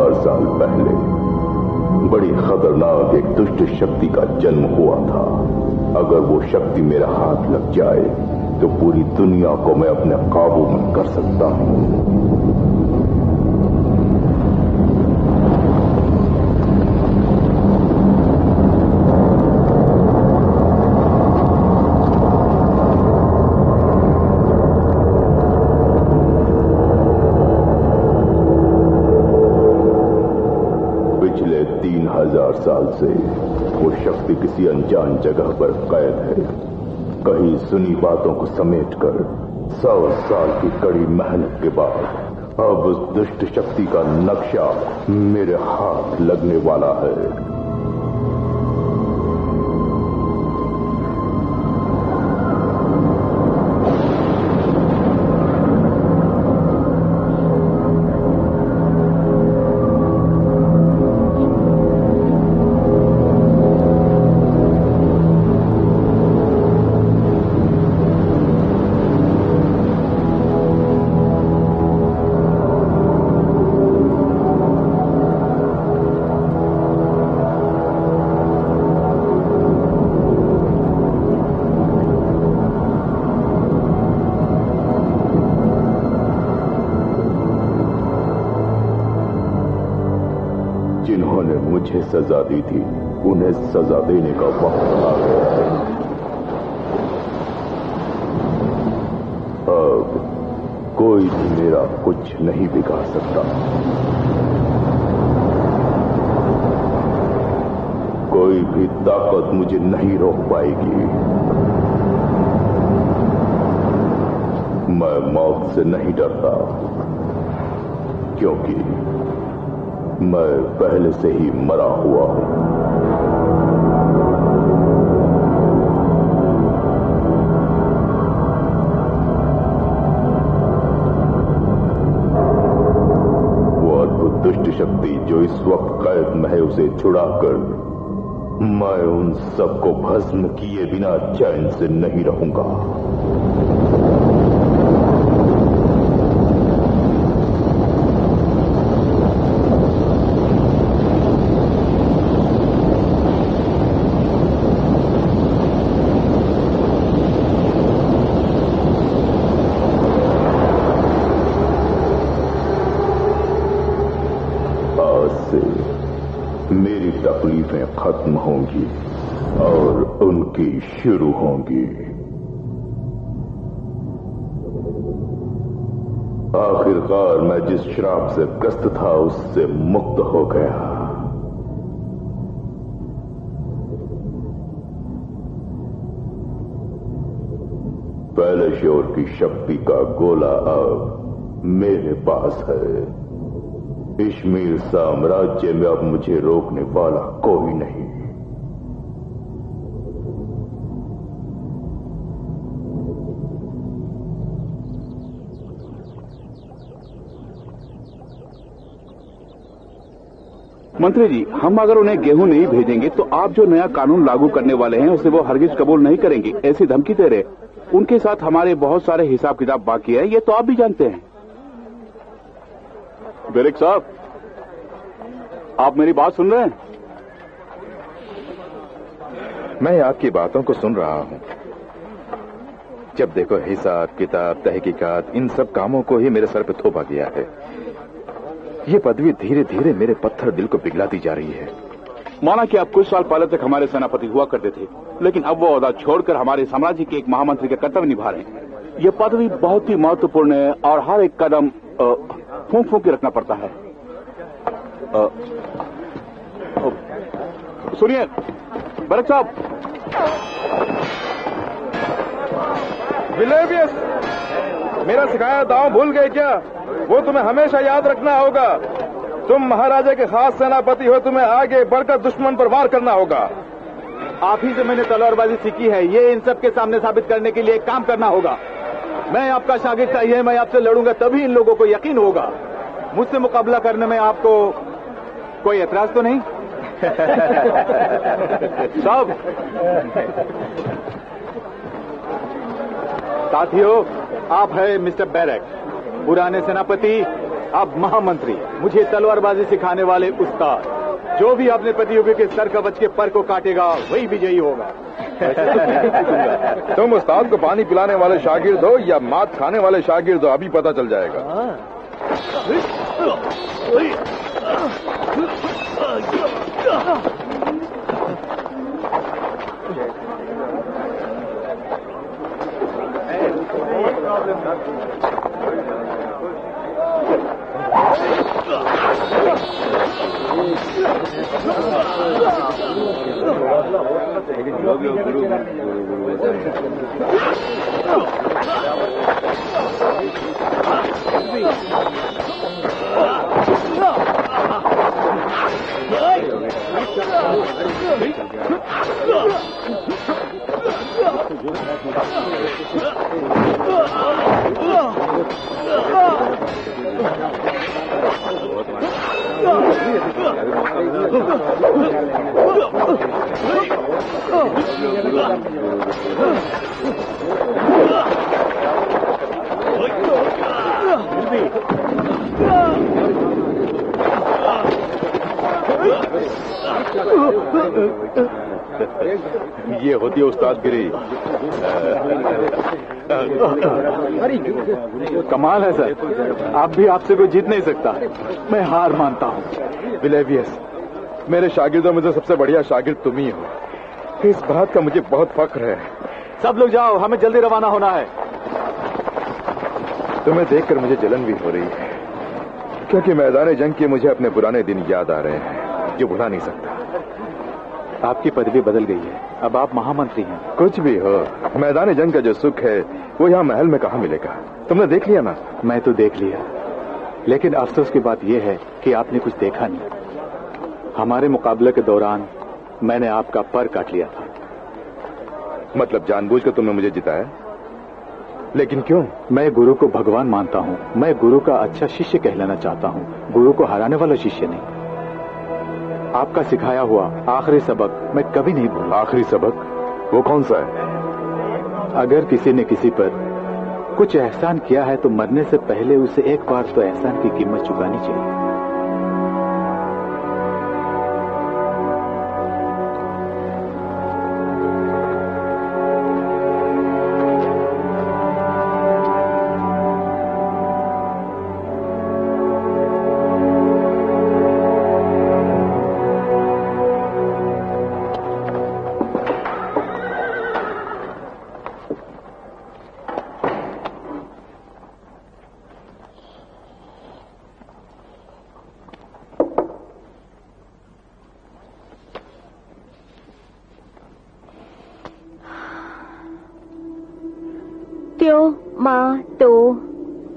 3000 साल पहले बड़ी खतरनाक एक दुष्ट शक्ति का जन्म हुआ था। अगर वो शक्ति मेरा हाथ लग जाए तो पूरी दुनिया को मैं अपने काबू में कर सकता हूं। पिछले 3000 साल से वो शक्ति किसी अनजान जगह पर कैद है। कहीं सुनी बातों को समेटकर 100 साल की कड़ी मेहनत के बाद अब उस दुष्ट शक्ति का नक्शा मेरे हाथ लगने वाला है। जिन्होंने मुझे सजा दी थी उन्हें सजा देने का वक्त आ गया है। अब कोई भी मेरा कुछ नहीं बिगाड़ सकता। कोई भी ताकत मुझे नहीं रोक पाएगी। मैं मौत से नहीं डरता क्योंकि मैं पहले से ही मरा हुआ हूं। वो अद्भुत दुष्ट शक्ति जो इस वक्त कैद में है उसे छुड़ाकर मैं उन सबको भस्म किए बिना चैन से नहीं रहूंगा। मेरी तकलीफें खत्म होंगी और उनकी शुरू होंगी। आखिरकार मैं जिस श्राप से ग्रस्त था उससे मुक्त हो गया। पहले शोर की शक्ति का गोला अब मेरे पास है। इश्मील साम्राज्य में अब मुझे रोकने वाला कोई नहीं। मंत्री जी, हम अगर उन्हें गेहूं नहीं भेजेंगे तो आप जो नया कानून लागू करने वाले हैं उसे वो हरगिज कबूल नहीं करेंगे, ऐसी धमकी दे रहे। उनके साथ हमारे बहुत सारे हिसाब किताब बाकी है, ये तो आप भी जानते हैं। बेरिक साहब, आप मेरी बात सुन रहे हैं? मैं आपकी बातों को सुन रहा हूं। जब देखो हिसाब किताब तहकीकात इन सब कामों को ही मेरे सर पे थोपा गया है। ये पदवी धीरे धीरे मेरे पत्थर दिल को पिघलाती जा रही है। माना कि आप कुछ साल पहले तक हमारे सेनापति हुआ करते थे, लेकिन अब वो ओहदा छोड़कर हमारे साम्राज्य के एक महामंत्री के कर्तव्य निभा रहे हैं। ये पदवी बहुत ही महत्वपूर्ण है और हर एक कदम फूंक फूंक के रखना पड़ता है। सुनिए बेरिक साहब। विलेवियस, मेरा सिखाया दांव भूल गए क्या? वो तुम्हें हमेशा याद रखना होगा। तुम महाराजा के खास सेनापति हो, तुम्हें आगे बढ़कर दुश्मन पर वार करना होगा। आप ही से मैंने तलवारबाजी सीखी है, ये इन सब के सामने साबित करने के लिए एक काम करना होगा। मैं आपका शागिर्द चाहिए, मैं आपसे लड़ूंगा तभी इन लोगों को यकीन होगा। मुझसे मुकाबला करने में आपको कोई एतराज तो नहीं? साहब, साथियों, आप है मिस्टर बैरक, पुराने सेनापति अब महामंत्री, मुझे तलवारबाजी सिखाने वाले उस्ताद, जो भी अपने प्रतियोगी के सर कवच के पर को काटेगा वही विजयी होगा। तुम उस्ताद को पानी पिलाने वाले शागिर्द हो या मात खाने वाले शागिर्द हो, अभी पता चल जाएगा। ये होती है उस्तादगिरी। कमाल है सर, आप भी आपसे कोई जीत नहीं सकता। मैं हार मानता हूँ। विलेवियस, मेरे शागिर्दों में से सबसे बढ़िया शागिर्द तुम ही हो। इस बात का मुझे बहुत फख्र है। सब लोग जाओ, हमें जल्दी रवाना होना है। तुम्हें देखकर मुझे जलन भी हो रही है, क्योंकि मैदान जंग के मुझे अपने पुराने दिन याद आ रहे हैं जो भुला नहीं सकता। आपकी पदवी बदल गई है, अब आप महामंत्री हैं। कुछ भी हो, मैदान जंग का जो सुख है वो यहाँ महल में कहाँ मिलेगा? तुमने देख लिया ना? मैं तो देख लिया, लेकिन अफसोस की बात यह है कि आपने कुछ देखा नहीं। हमारे मुकाबले के दौरान मैंने आपका पर काट लिया था। मतलब जानबूझकर तुमने मुझे जिताया? लेकिन क्यों? मैं गुरु को भगवान मानता हूँ। मैं गुरु का अच्छा शिष्य कहलाना चाहता हूँ, गुरु को हराने वाला शिष्य नहीं। आपका सिखाया हुआ आखिरी सबक मैं कभी नहीं भूलूंगा। आखिरी सबक? वो कौन सा है? अगर किसी ने किसी पर कुछ एहसान किया है तो मरने से पहले उसे एक बार तो एहसान की कीमत चुकानी चाहिए।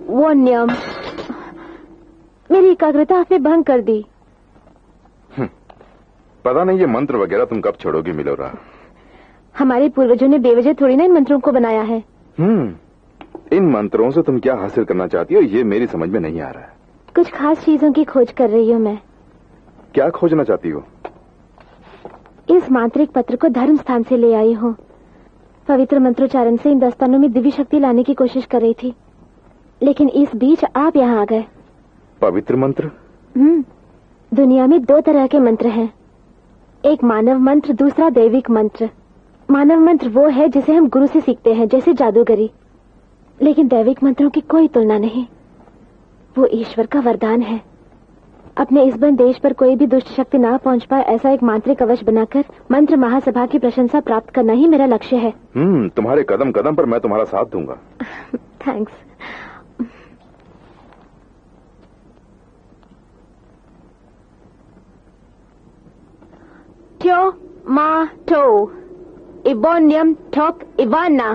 वो नियम मेरी एकाग्रता आपने भंग कर दी। पता नहीं ये मंत्र वगैरह तुम कब छोड़ोगी मिलोरा। हमारे पूर्वजों ने बेवजह थोड़ी ना इन मंत्रों को बनाया है। इन मंत्रों से तुम क्या हासिल करना चाहती हो ये मेरी समझ में नहीं आ रहा है। कुछ खास चीजों की खोज कर रही हूँ मैं। क्या खोजना चाहती हो? इस मांत्रिक पत्र को धर्म स्थान से ले आई हूँ। पवित्र मंत्रोच्चारण से इन दस्तानों में दिव्य शक्ति लाने की कोशिश कर रही थी, लेकिन इस बीच आप यहाँ आ गए। पवित्र मंत्र? दुनिया में दो तरह के मंत्र हैं, एक मानव मंत्र, दूसरा दैविक मंत्र। मानव मंत्र वो है जिसे हम गुरु से सीखते हैं, जैसे जादूगरी, लेकिन दैविक मंत्रों की कोई तुलना नहीं। वो ईश्वर का वरदान है। अपने इस बंद देश पर कोई भी दुष्ट शक्ति ना पहुंच पाए ऐसा एक मांत्रिक कवच बनाकर मंत्र महासभा की प्रशंसा प्राप्त करना ही मेरा लक्ष्य है। तुम्हारे कदम कदम पर मैं तुम्हारा साथ दूंगा। थैंक्स। ट्यो मा टो इबोनियम ठोक इवाना।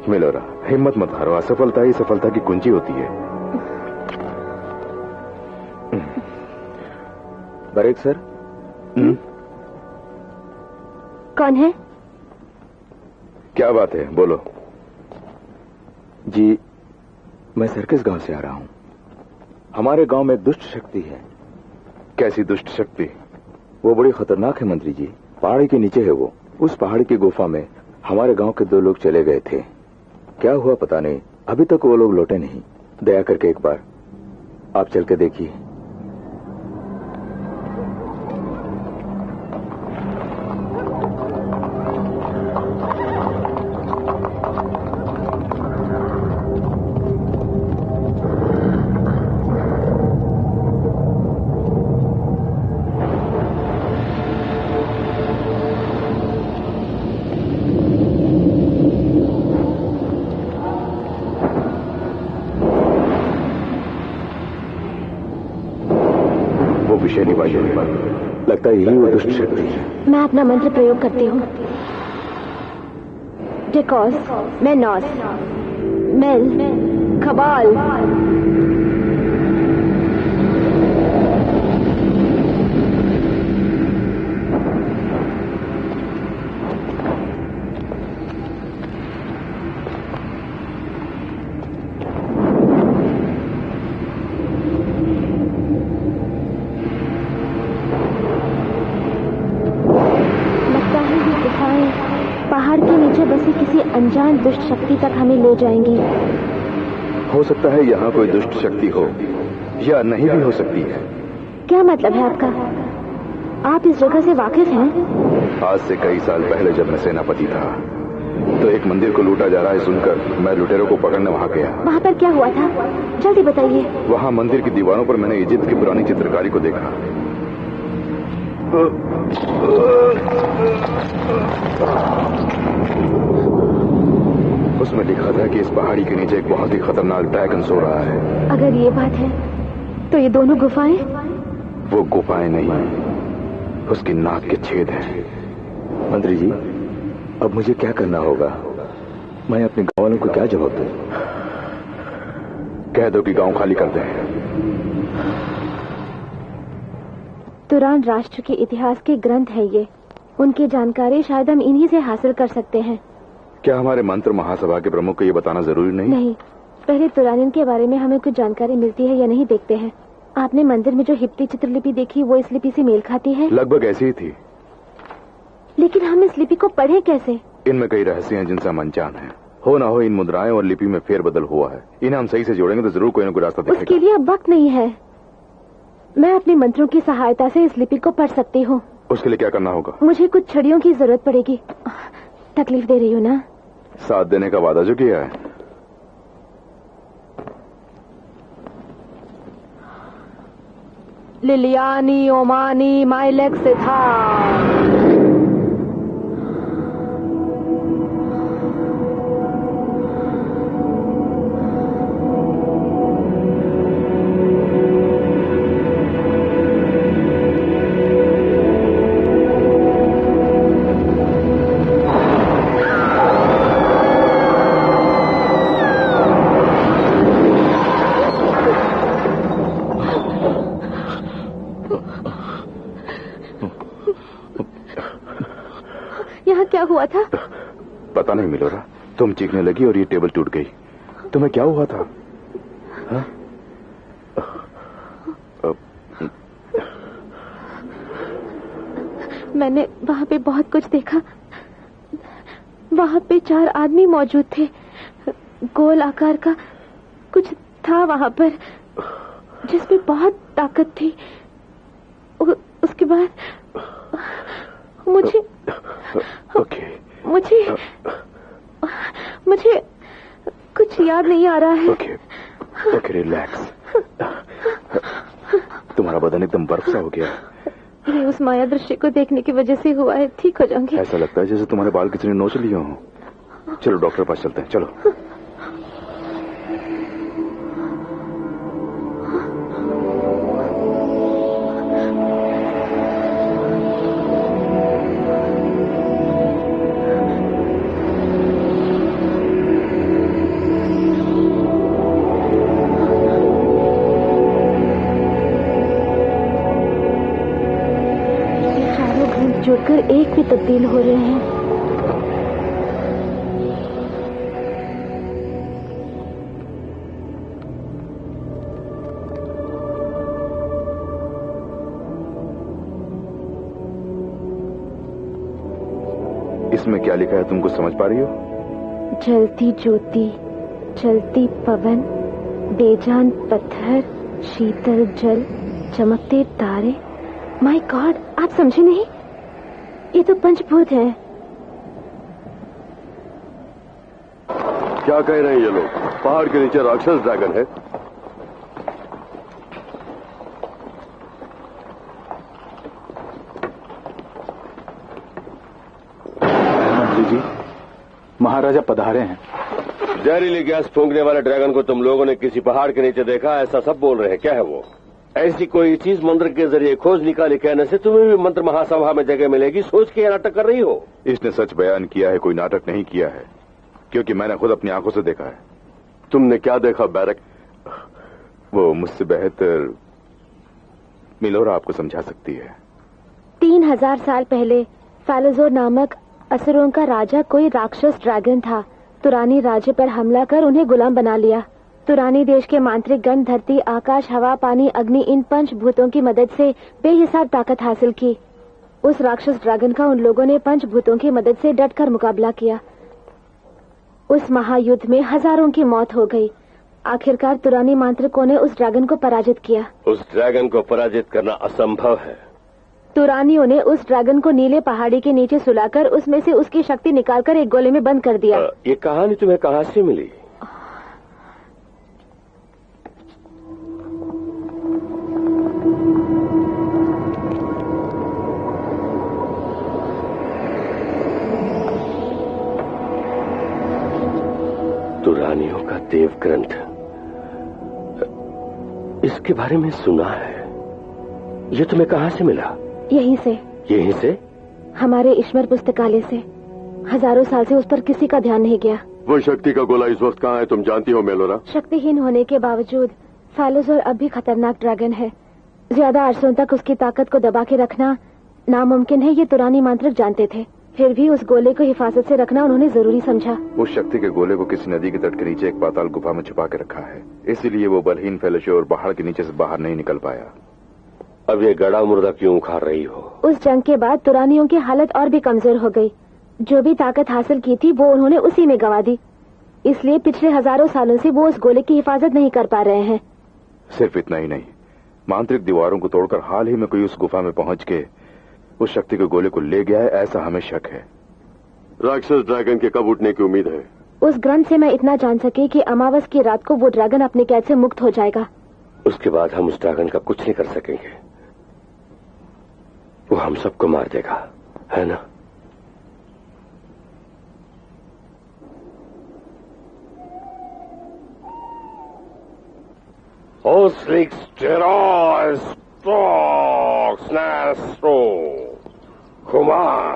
मिलोरा, हिम्मत मत हारो। असफलता ही सफलता की कुंजी होती है। Break sir. कौन है? क्या बात है, बोलो। जी, मैं सर्किस गांव से आ रहा हूं। हमारे गांव में दुष्ट शक्ति है। कैसी दुष्ट शक्ति? वो बड़ी खतरनाक है मंत्री जी। पहाड़ी के नीचे है वो। उस पहाड़ की गुफा में हमारे गांव के 2 लोग चले गए थे। क्या हुआ पता नहीं, अभी तक वो लोग लौटे नहीं। दया करके एक बार आप चल के देखिए। लगता है यही वो दुष्ट शक्ति है। मैं अपना मंत्र प्रयोग करती हूँ। डेकॉस, मेनॉस, मेल, खबाल। पहाड़ के नीचे बसी किसी अनजान दुष्ट शक्ति तक हमें ले जाएंगी। हो सकता है यहाँ कोई दुष्ट शक्ति हो या नहीं भी हो सकती है। क्या मतलब है आपका? आप इस जगह से वाकिफ हैं? आज से कई साल पहले जब मैं सेनापति था तो एक मंदिर को लूटा जा रहा है सुनकर मैं लुटेरों को पकड़ने वहाँ गया। वहाँ पर क्या हुआ था? जल्दी बताइए। वहाँ मंदिर की दीवारों पर मैंने इजिप्ट की पुरानी चित्रकारी को देखा। उसमें लिखा था कि इस पहाड़ी के नीचे एक बहुत ही खतरनाक ड्रैगन सो रहा है। अगर ये बात है तो ये दोनों गुफाएं? वो गुफाएं नहीं, उसकी नाक के छेद हैं। मंत्री जी, अब मुझे क्या करना होगा? मैं अपने गांव वालों को क्या जवाब दूं? कह दो कि गांव खाली कर दें। तुरान राष्ट्र के इतिहास के ग्रंथ है ये। उनकी जानकारी शायद हम इन्हीं से हासिल कर सकते हैं। क्या हमारे मंत्र महासभा के प्रमुख को ये बताना जरूरी नहीं? नहीं, पहले तुरानिन के बारे में हमें कुछ जानकारी मिलती है या नहीं देखते हैं। आपने मंदिर में जो हिप्टी चित्रलिपि देखी वो इस लिपि से मेल खाती है? लगभग ऐसी ही थी। लेकिन हम इस लिपि को पढ़े कैसे? इनमें कई रहस्य हैं जिनसे हम अनजान हैं। हो ना हो इन मुद्राएं और लिपि में फेरबदल हुआ है। इन्हें हम सही से जोड़ेंगे तो जरूर कोई ना कोई रास्ता दिखेगा। उसके लिए अब वक्त नहीं है। मैं अपने मंत्रों की सहायता से इस लिपि को पढ़ सकती हूँ। उसके लिए क्या करना होगा? मुझे कुछ छड़ियों की जरूरत पड़ेगी। तकलीफ दे रही हूँ ना? साथ देने का वादा जो किया है। लिलियानी ओमानी माइलेक से था। क्या हुआ था? पता नहीं मिलोरा, तुम चीखने लगी और ये टेबल टूट गई। तुम्हें क्या हुआ था? हा? मैंने वहाँ पे बहुत कुछ देखा। वहाँ पे 4 आदमी मौजूद थे। गोल आकार का कुछ था वहाँ पर जिसमें बहुत ताकत थी। उसके बाद मुझे कुछ याद नहीं आ रहा है। Okay, relax. तुम्हारा बदन एकदम बर्फ सा हो गया। ये उस माया दृश्य को देखने की वजह से हुआ है। ठीक हो जाऊंगी। ऐसा लगता है जैसे तुम्हारे बाल किसी ने नोच लिए हों। चलो डॉक्टर पास चलते हैं, चलो। जुड़कर एक में तब्दील हो रहे हैं। क्या लिखा है तुम कुछ समझ पा रही हो? जलती ज्योति, चलती पवन, बेजान पत्थर, शीतल जल, चमकते तारे। माय गॉड, आप समझे नहीं? ये तो पंचभूत है। क्या कह रहे हैं ये लोग? पहाड़ के नीचे राक्षस ड्रैगन है। मंत्री जी, महाराजा पधारे हैं। जहरीली गैस फूंकने वाले ड्रैगन को तुम लोगों ने किसी पहाड़ के नीचे देखा, ऐसा सब बोल रहे हैं। क्या है वो? ऐसी कोई चीज मंत्र के जरिए खोज निकाले कहने से तुम्हें भी मंत्र महासभा में जगह मिलेगी, सोच के नाटक कर रही हो। इसने सच बयान किया है, कोई नाटक नहीं किया है, क्योंकि मैंने खुद अपनी आंखों से देखा है। तुमने क्या देखा बैरक? वो मुझसे बेहतर मिलोरा आपको समझा सकती है। 3000 साल पहले फालोजोर नामक असुरों का राजा कोई राक्षस ड्रैगन था। तुरानी राज्य पर हमला कर उन्हें गुलाम बना लिया। तुरानी देश के मांत्रिक गण धरती, आकाश, हवा, पानी, अग्नि, इन पंचभूतों की मदद से बेहिसाब ताकत हासिल की। उस राक्षस ड्रैगन का उन लोगों ने पंचभूतों की मदद से डटकर मुकाबला किया। उस महायुद्ध में हजारों की मौत हो गई। आखिरकार तुरानी मांत्रिकों ने उस ड्रैगन को पराजित किया। उस ड्रैगन को पराजित करना असंभव है। तुरानियों ने उस ड्रैगन को नीले पहाड़ी के नीचे सुलाकर उसमें से उसकी शक्ति निकालकर एक गोले में बंद कर दिया। ये कहानी तुम्हें कहाँ से मिली? तुरानियों का देव ग्रंथ, इसके बारे में सुना है। ये तुम्हें कहाँ से मिला? यहीं से। यहीं से? हमारे ईश्वर पुस्तकालय से। हजारों साल से उस पर किसी का ध्यान नहीं गया। वो शक्ति का गोला इस वक्त कहाँ है, तुम जानती हो मेलोरा? शक्तिहीन होने के बावजूद फालोजोर अब भी खतरनाक ड्रैगन है। ज्यादा अरसों तक उसकी ताकत को दबा के रखना नामुमकिन है, ये तुरानी मांत्रिक जानते थे। फिर भी उस गोले को हिफाजत से रखना उन्होंने जरूरी समझा। उस शक्ति के गोले को किसी नदी के तट के नीचे एक पाताल गुफा में छुपा के रखा है, इसीलिए वो बलहीन फैलोशोर पहाड़ के नीचे से बाहर नहीं निकल पाया। अब ये गड़ा मुर्दा क्यों उखाड़ रही हो? उस जंग के बाद तुरानियों की हालत और भी कमजोर हो गई। जो भी ताकत हासिल की थी वो उन्होंने उसी में गंवा दी। इसलिए पिछले हजारों सालों से वो उस गोले की हिफाजत नहीं कर पा रहे हैं। सिर्फ इतना ही नहीं, मांत्रिक दीवारों को तोड़कर हाल ही में कोई उस गुफा में पहुंच के उस शक्ति के गोले को ले गया है, ऐसा हमें शक है। राक्षस ड्रैगन के कब उठने की उम्मीद है? उस ग्रंथ से मैं इतना जान सके कि अमावस की रात को वो ड्रैगन अपने कैद से मुक्त हो जाएगा। उसके बाद हम उस ड्रैगन का कुछ नहीं कर सकेंगे। वो हम सबको मार देगा, है ना?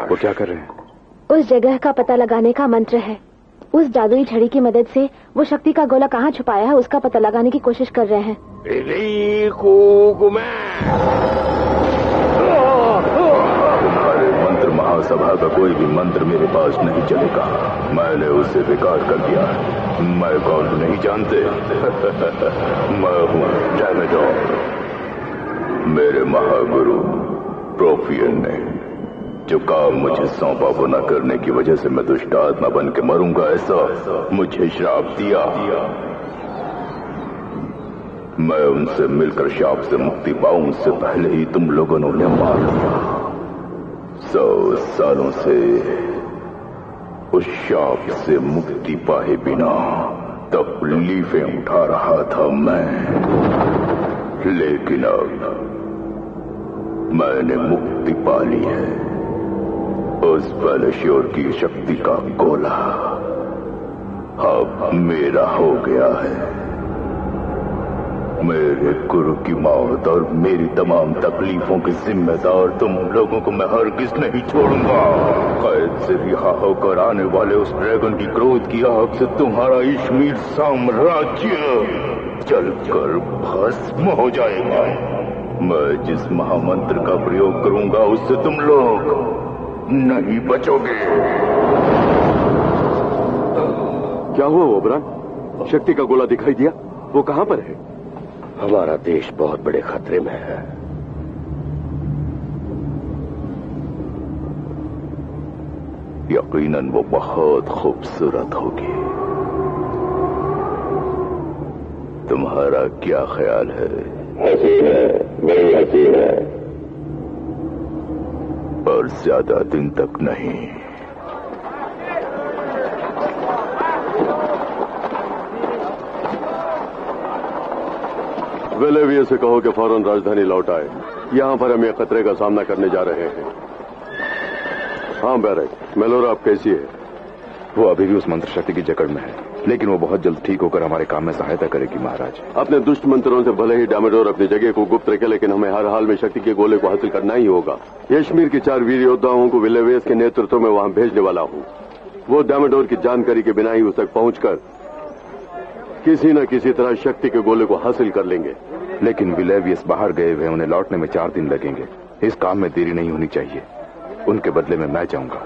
वो क्या कर रहे हैं? उस जगह का पता लगाने का मंत्र है। उस जादुई छड़ी की मदद से वो शक्ति का गोला कहाँ छुपाया है उसका पता लगाने की कोशिश कर रहे हैं। तुम्हारे मंत्र महासभा का कोई भी मंत्र मेरे पास नहीं चलेगा। मैंने उसे बेकार कर दिया। मैं कौन हूं नहीं जानते? मैं हूं डैमेडोर। मेरे महागुरु प्रोफियन ने जो काम मुझे सौंपा वो न करने की वजह से मैं दुष्ट आत्मा बन के मरूंगा, ऐसा मुझे श्राप दिया। मैं उनसे मिलकर श्राप से मुक्ति पाऊं उससे पहले ही तुम लोगों ने उन्हें मार दिया। 100 सालों से उस श्राप से मुक्ति पाए बिना तकलीफें उठा रहा था मैं, लेकिन अब मैंने मुक्ति पा ली है। उस फैलोशोर की शक्ति का गोला अब मेरा हो गया है। मेरे गुरु की मौत और मेरी तमाम तकलीफों की जिम्मेदार तुम लोगों को मैं हरगिज नहीं छोड़ूंगा। कैद से रिहा होकर आने वाले उस ड्रैगन की क्रोध की आग से तुम्हारा इश्मीर साम्राज्य जलकर भस्म हो जाएगा। मैं जिस महामंत्र का प्रयोग करूंगा उससे तुम लोग नहीं बचोगे। क्या हुआ ओबरान? शक्ति का गोला दिखाई दिया? वो कहां पर है? हमारा देश बहुत बड़े खतरे में है। यकीनन वो बहुत खूबसूरत होगी। तुम्हारा क्या ख्याल है? हसीन है, बड़ी हसीन है, पर ज्यादा दिन तक नहीं। वेलेविये से कहो कि फौरन राजधानी लौट आए। यहाँ पर हम एक खतरे का सामना करने जा रहे हैं। हाँ बैरक, मेलोरा अब कैसी है? वो अभी भी उस मंत्र शक्ति की जकड़ में है, लेकिन वो बहुत जल्द ठीक होकर हमारे काम में सहायता करेगी महाराज। अपने दुष्ट मंत्रों से भले ही डामेडोर अपनी जगह को गुप्त रखे, लेकिन हमें हर हाल में शक्ति के गोले को हासिल करना ही होगा। यश्मीर के 4 वीर योद्धाओं को विलेवेस के नेतृत्व में वहां भेजने वाला हूँ। वो डामेडोर की जानकारी के बिना ही उस तक पहुंचकर किसी न किसी तरह शक्ति के गोले को हासिल कर लेंगे। लेकिन विलेवियस बाहर गए हुए, उन्हें लौटने में 4 दिन लगेंगे। इस काम में देरी नहीं होनी चाहिए। उनके बदले में मैं जाऊंगा।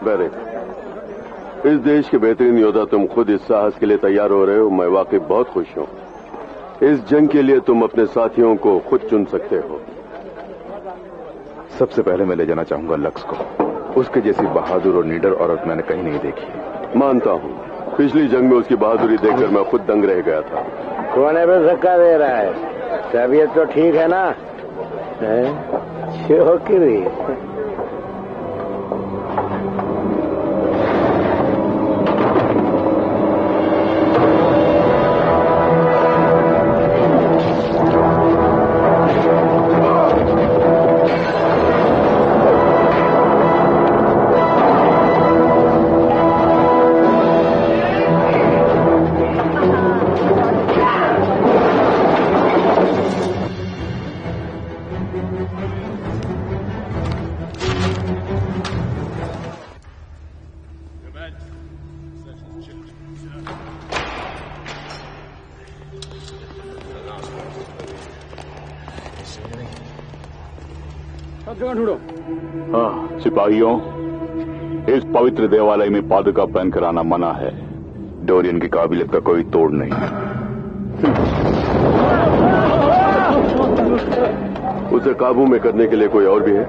बैरक, इस देश के बेहतरीन योद्धा, तुम खुद इस साहस के लिए तैयार हो रहे हो। मैं वाकई बहुत खुश हूँ। इस जंग के लिए तुम अपने साथियों को खुद चुन सकते हो। सबसे पहले मैं ले जाना चाहूंगा लक्स को। उसके जैसी बहादुर और निडर औरत मैंने कहीं नहीं देखी। मानता हूँ, पिछली जंग में उसकी बहादुरी देखकर मैं खुद दंग रह गया था। कोने पे धक्का दे रहा है? तबीयत तो ठीक है ना? छोकरी हाँ सिपाहियों, इस पवित्र देवालय में पादुका पहनकर आना मना है। डोरियन की काबिलियत का कोई तोड़ नहीं। उसे काबू में करने के लिए कोई और भी है?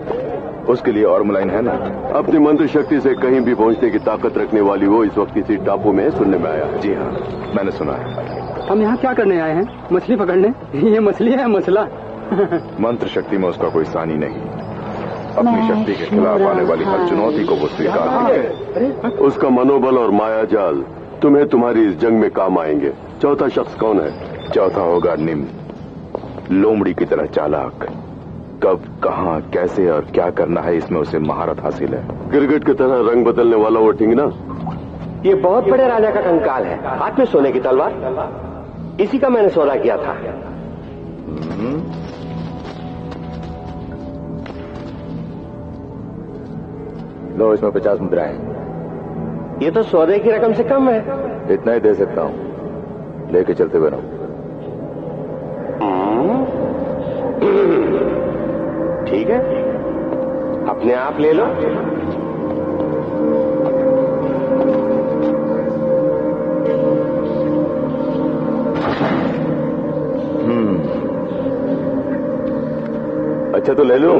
उसके लिए और मुलायन है ना? अपनी मंत्र शक्ति से कहीं भी पहुंचने की ताकत रखने वाली वो इस वक्त किसी टापू में सुनने में आया है। जी हाँ, मैंने सुना है। हम यहाँ क्या करने आए हैं? मछली पकड़ने? ये मछली है मसला। मंत्र शक्ति में उसका कोई सानी नहीं। अपनी शक्ति के खिलाफ आने वाली हर चुनौती को वो स्वीकार है। उसका मनोबल और माया जाल तुम्हें तुम्हारी इस जंग में काम आएंगे। चौथा शख्स कौन है? चौथा होगा निम, लोमड़ी की तरह चालाक। कब, कहां, कैसे और क्या करना है, इसमें उसे महारत हासिल है। गिरगिट की तरह रंग बदलने वाला वो ठिंगना, ये बहुत बड़े राजा का कंकाल है, हाथ में सोने की तलवार। इसी का मैंने सौदा किया था। लो, इसमें 50 मुद्राएं। ये तो सौदे की रकम से कम है। इतना ही दे सकता हूँ, लेके चलते हुए रहो। ठीक है, अपने आप ले लो। अच्छा तो ले लो।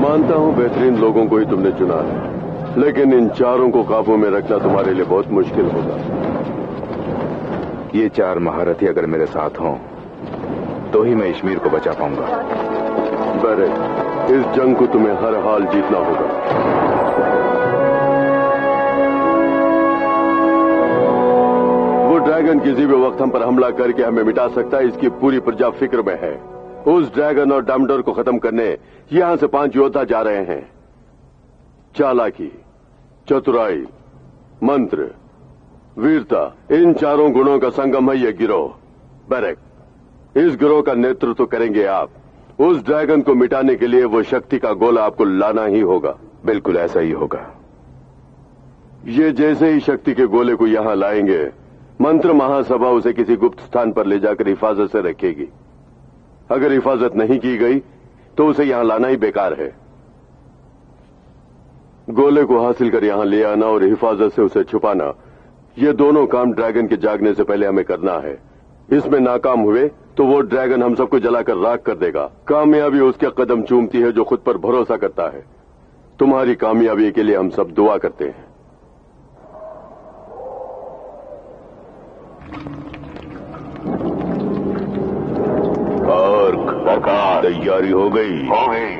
मानता हूं बेहतरीन लोगों को ही तुमने चुना है, लेकिन इन चारों को काबू में रखना तुम्हारे लिए बहुत मुश्किल होगा। ये 4 महारथी अगर मेरे साथ हों तो ही मैं इश्मीर को बचा पाऊंगा। बैरक, इस जंग को तुम्हें हर हाल जीतना होगा। वो ड्रैगन किसी भी वक्त हम पर हमला करके हमें मिटा सकता है, इसकी पूरी प्रजा फिक्र में है। उस ड्रैगन और डामडोर को खत्म करने यहां से 5 योद्धा जा रहे हैं। चालाकी, चतुराई, मंत्र, वीरता, इन चारों गुणों का संगम है ये गिरोह। बैरक, इस गिरोह का नेतृत्व करेंगे आप। उस ड्रैगन को मिटाने के लिए वो शक्ति का गोला आपको लाना ही होगा। बिल्कुल ऐसा ही होगा। ये जैसे ही शक्ति के गोले को यहां लाएंगे, मंत्र महासभा उसे किसी गुप्त स्थान पर ले जाकर हिफाजत से रखेगी। अगर हिफाजत नहीं की गई तो उसे यहां लाना ही बेकार है। गोले को हासिल कर यहां ले आना और हिफाजत से उसे छुपाना, ये दोनों काम ड्रैगन के जागने से पहले हमें करना है। इसमें नाकाम हुए तो वो ड्रैगन हम सबको जलाकर राख कर देगा। कामयाबी उसके कदम चूमती है जो खुद पर भरोसा करता है। तुम्हारी कामयाबी के लिए हम सब दुआ करते हैं। और तैयारी हो गई? हो गई।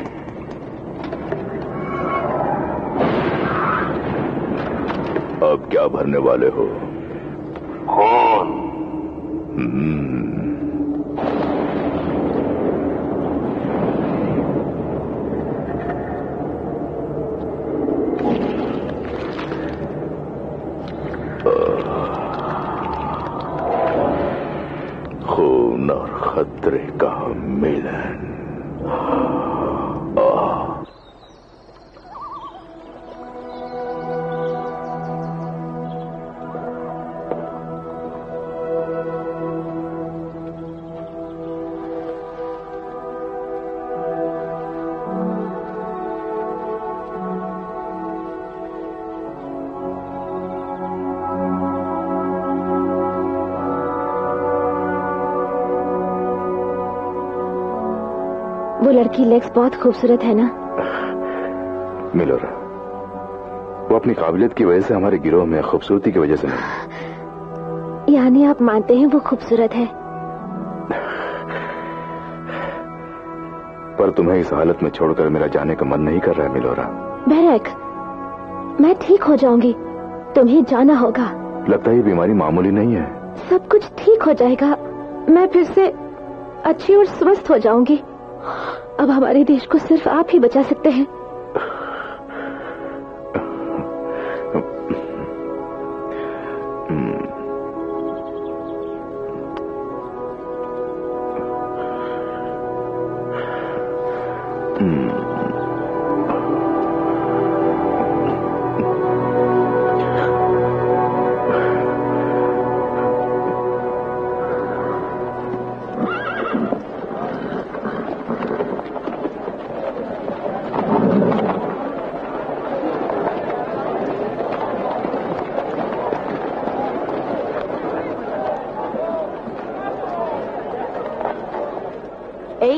अब क्या भरने वाले हो? खून। खून और खतरे का मिलन। वो लड़की लेक्स बहुत खूबसूरत है ना? मिलोरा, वो अपनी काबिलियत की वजह से हमारे गिरोह में, खूबसूरती की वजह से नहीं। यानी आप मानते हैं वो खूबसूरत है? पर तुम्हें इस हालत में छोड़कर मेरा जाने का मन नहीं कर रहा है मिलोरा। बेरेक, मैं ठीक हो जाऊंगी, तुम्हें जाना होगा। लगता है ये बीमारी मामूली नहीं है। सब कुछ ठीक हो जाएगा, मैं फिर से अच्छी और स्वस्थ हो जाऊंगी। अब हमारे देश को सिर्फ आप ही बचा सकते हैं।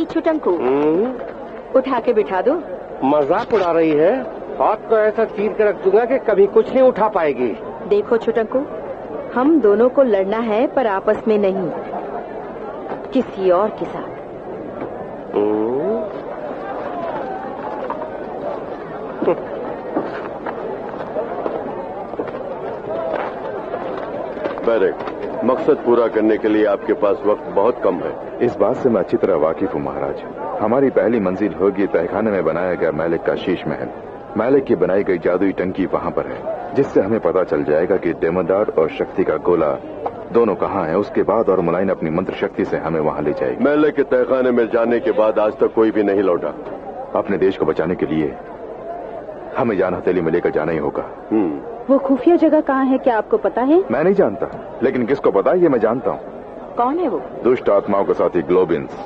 छुटंकू, उठा के बिठा दो। मजाक उड़ा रही है? हाथ तो ऐसा चीर के रख दूंगा कि कभी कुछ नहीं उठा पाएगी। देखो छुटंकू, हम दोनों को लड़ना है, पर आपस में नहीं, किसी और के साथ। बैरक, मकसद पूरा करने के लिए आपके पास वक्त बहुत कम है। इस बात से मैं अच्छी तरह वाकिफ हूँ महाराज। हमारी पहली मंजिल होगी तहखाने में बनाया गया मैलिक का शीश महल। मैलिक की बनाई गई जादुई टंकी वहाँ पर है, जिससे हमें पता चल जाएगा कि डेमोदार और शक्ति का गोला दोनों कहाँ है। उसके बाद और मुलायन अपनी मंत्र शक्ति से हमें वहाँ ले जाएगी। मैलिक के तहखाने में जाने के बाद आज तक कोई भी नहीं लौटा। अपने देश को बचाने के लिए हमें जान हथेली में लेकर जाना ही होगा। वो खुफिया जगह कहाँ है, क्या आपको पता है? मैं नहीं जानता, लेकिन किसको पता है ये मैं जानता हूँ। कौन है वो? दुष्ट आत्माओं के साथी ग्लोबिन्स।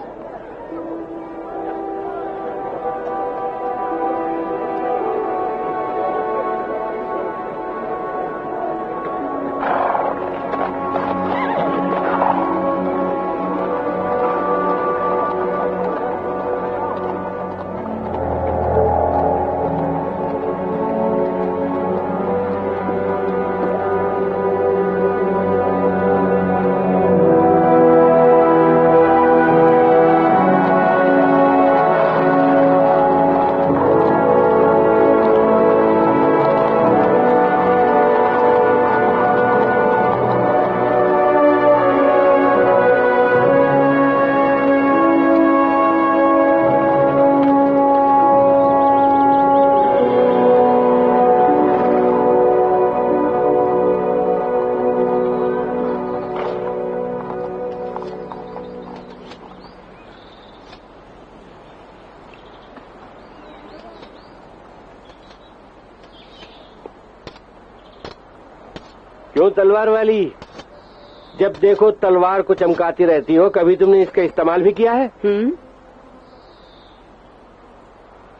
क्यों तलवार वाली, जब देखो तलवार को चमकाती रहती हो, कभी तुमने इसका इस्तेमाल भी किया है?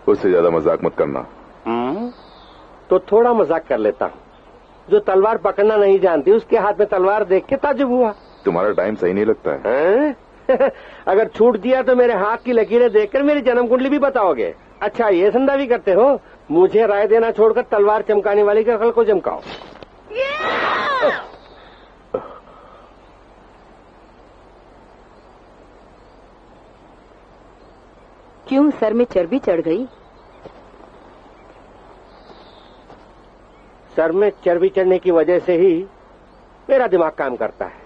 उससे ज्यादा मजाक मत करना। तो थोड़ा मजाक कर लेता हूँ। जो तलवार पकड़ना नहीं जानती उसके हाथ में तलवार देख के ताजुब हुआ। तुम्हारा टाइम सही नहीं लगता है? अगर छूट दिया तो मेरे हाथ की लकीरें देखकर मेरी जन्म कुंडली भी बताओगे? अच्छा, ये संदा भी करते हो? मुझे राय देना छोड़कर तलवार चमकाने वाली की अकल को चमकाओ। क्यों, सर में चर्बी चढ़ गई? सर में चर्बी चढ़ने की वजह से ही मेरा दिमाग काम करता है।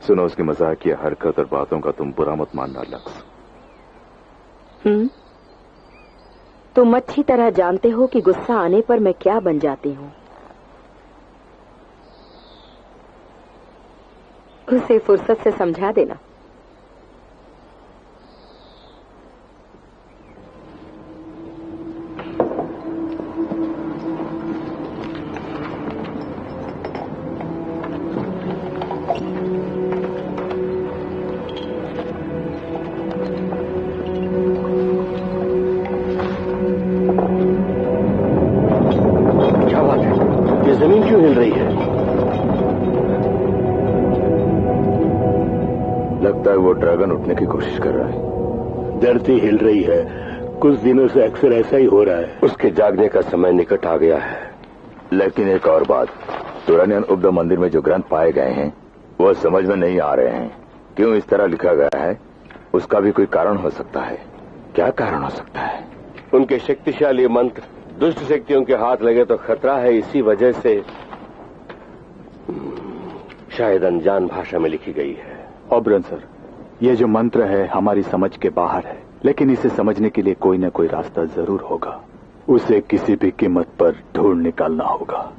सुनो, उसकी मजाकिया हरकत और बातों का तुम बुरा मत मानना लक्ष्य। तुम अच्छी तरह जानते हो कि गुस्सा आने पर मैं क्या बन जाती हूँ। उसे फुर्सत से समझा देना। जमीन क्यों हिल रही है? लगता है वो ड्रैगन उठने की कोशिश कर रहा है। धरती हिल रही है। कुछ दिनों से अक्सर ऐसा ही हो रहा है। उसके जागने का समय निकट आ गया है। लेकिन एक और बात, तुरानियन उब्दा मंदिर में जो ग्रंथ पाए गए हैं वो समझ में नहीं आ रहे हैं। क्यों इस तरह लिखा गया है, उसका भी कोई कारण हो सकता है। क्या कारण हो सकता है? उनके शक्तिशाली मंत्र दुष्ट शक्तियों के हाथ लगे तो खतरा है। इसी वजह से शायद अनजान भाषा में लिखी गई है। ओबरन सर, ये जो मंत्र है हमारी समझ के बाहर है, लेकिन इसे समझने के लिए कोई न कोई रास्ता जरूर होगा। उसे किसी भी कीमत पर ढूंढ निकालना होगा।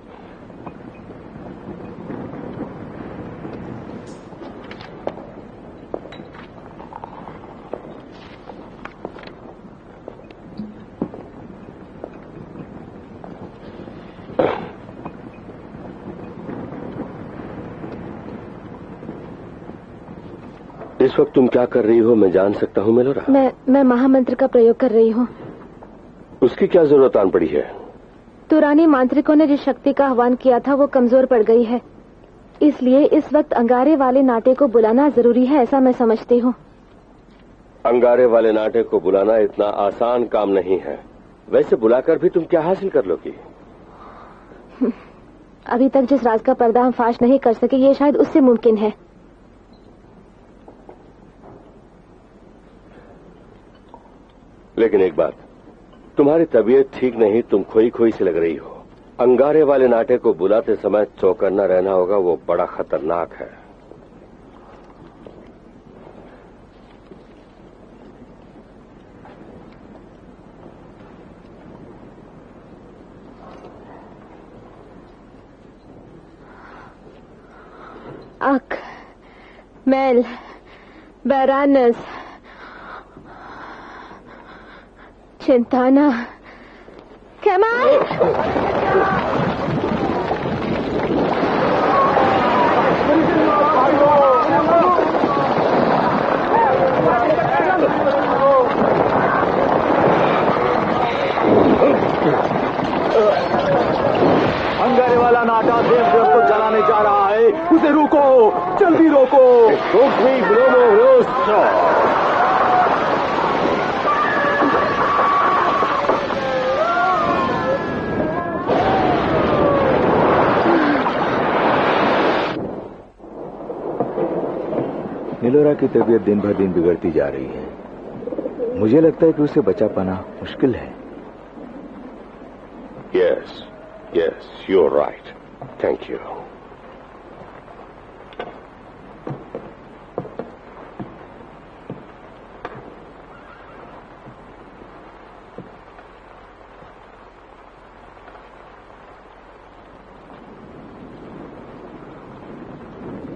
इस वक्त तुम क्या कर रही हो, मैं जान सकता हूँ मेलोरा? मैं महामंत्र का प्रयोग कर रही हूँ। उसकी क्या जरूरत आन पड़ी है? तुरानी मांत्रिकों ने जिस शक्ति का आह्वान किया था वो कमजोर पड़ गई है, इसलिए इस वक्त अंगारे वाले नाटे को बुलाना जरूरी है, ऐसा मैं समझती हूँ। अंगारे वाले नाटे को बुलाना इतना आसान काम नहीं है। वैसे बुलाकर भी तुम क्या हासिल कर लोगी? अभी तक जिस राज का पर्दा हम फाश नहीं कर सके, ये शायद उससे मुमकिन है। लेकिन एक बात, तुम्हारी तबीयत ठीक नहीं, तुम खोई खोई से लग रही हो। अंगारे वाले नाटे को बुलाते समय चौकन्ना रहना होगा, वो बड़ा खतरनाक है। अक, मेल, बैरानस, चिंताना, कमाल। अंगारे वाला नाटा देवदेव को जलाने जा रहा है, उसे रोको, जल्दी रोको। मेलोरा की तबीयत दिन भर दिन बिगड़ती जा रही है। मुझे लगता है कि उसे बचा पाना मुश्किल है। Yes, you're right. Thank you.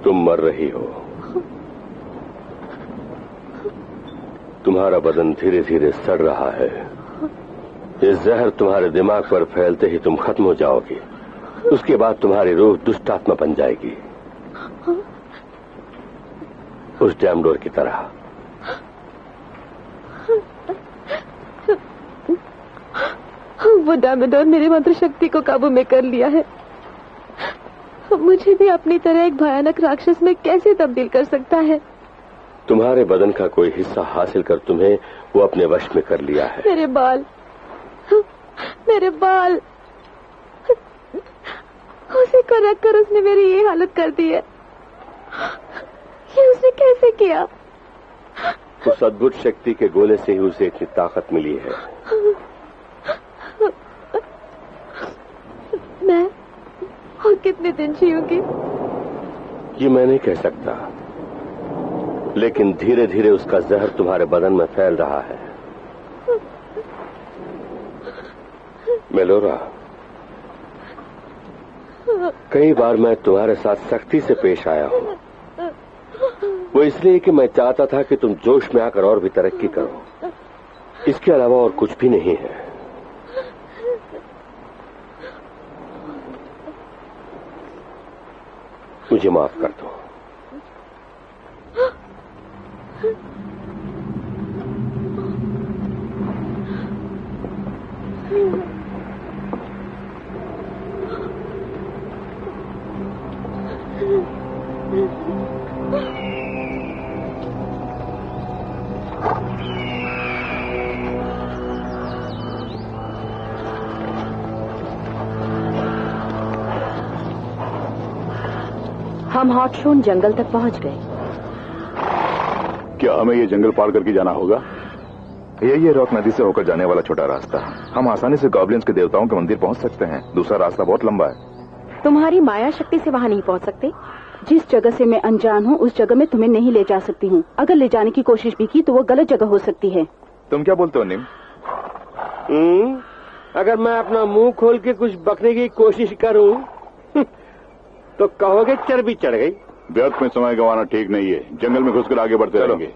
तुम मर रही हो। तुम्हारा बदन धीरे धीरे सड़ रहा है। ये जहर तुम्हारे दिमाग पर फैलते ही तुम खत्म हो जाओगी। उसके बाद तुम्हारी रूह दुष्टात्मा बन जाएगी, उस डैम डोर की तरह। वो डामाडोल मेरे मंत्र शक्ति को काबू में कर लिया है। मुझे भी अपनी तरह एक भयानक राक्षस में कैसे तब्दील कर सकता है? तुम्हारे बदन का कोई हिस्सा हासिल कर तुम्हें वो अपने वश में कर लिया है। मेरे बाल, मेरे बाल, उसी को रखकर उसने मेरी ये हालत कर दी है। ये उसने कैसे किया? उस अद्भुत शक्ति के गोले से ही उसे इतनी ताकत मिली है। मैं और कितने दिन जीऊंगी? ये मैं नहीं कह सकता, लेकिन धीरे धीरे उसका जहर तुम्हारे बदन में फैल रहा है। मेलोरा, कई बार मैं तुम्हारे साथ सख्ती से पेश आया हूं, वो इसलिए कि मैं चाहता था कि तुम जोश में आकर और भी तरक्की करो। इसके अलावा और कुछ भी नहीं है। मुझे माफ कर दो। हम हॉटशोन जंगल तक पहुंच गए। क्या हमें ये जंगल पार करके जाना होगा? ये रॉक नदी से होकर जाने वाला छोटा रास्ता। हम आसानी से गॉब्लिन्स के देवताओं के मंदिर पहुंच सकते हैं। दूसरा रास्ता बहुत लंबा है। तुम्हारी माया शक्ति से वहां नहीं पहुंच सकते। जिस जगह से मैं अनजान हूँ उस जगह में तुम्हें नहीं ले जा सकती हूँ। अगर ले जाने की कोशिश भी की तो वो गलत जगह हो सकती है। तुम क्या बोलते हो निम? अगर मैं अपना मुंह खोल के कुछ बकने की कोशिश करूं तो कहोगे चर्बी चढ़ गई। व्यर्थ में समय गंवाना ठीक नहीं है। जंगल में घुसकर आगे बढ़ते रहेंगे।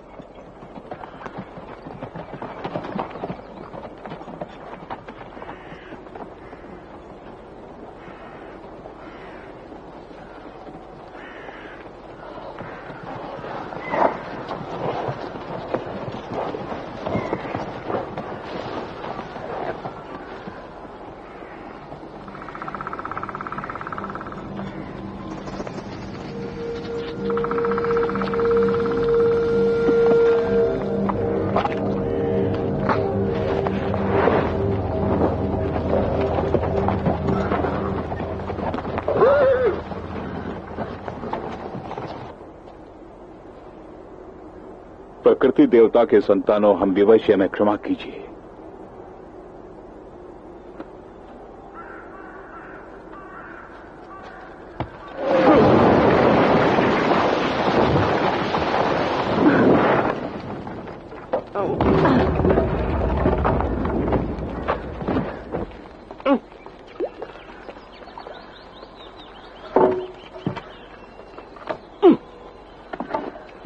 प्रकृति देवता के संतानों, हम विवश में क्षमा कीजिए।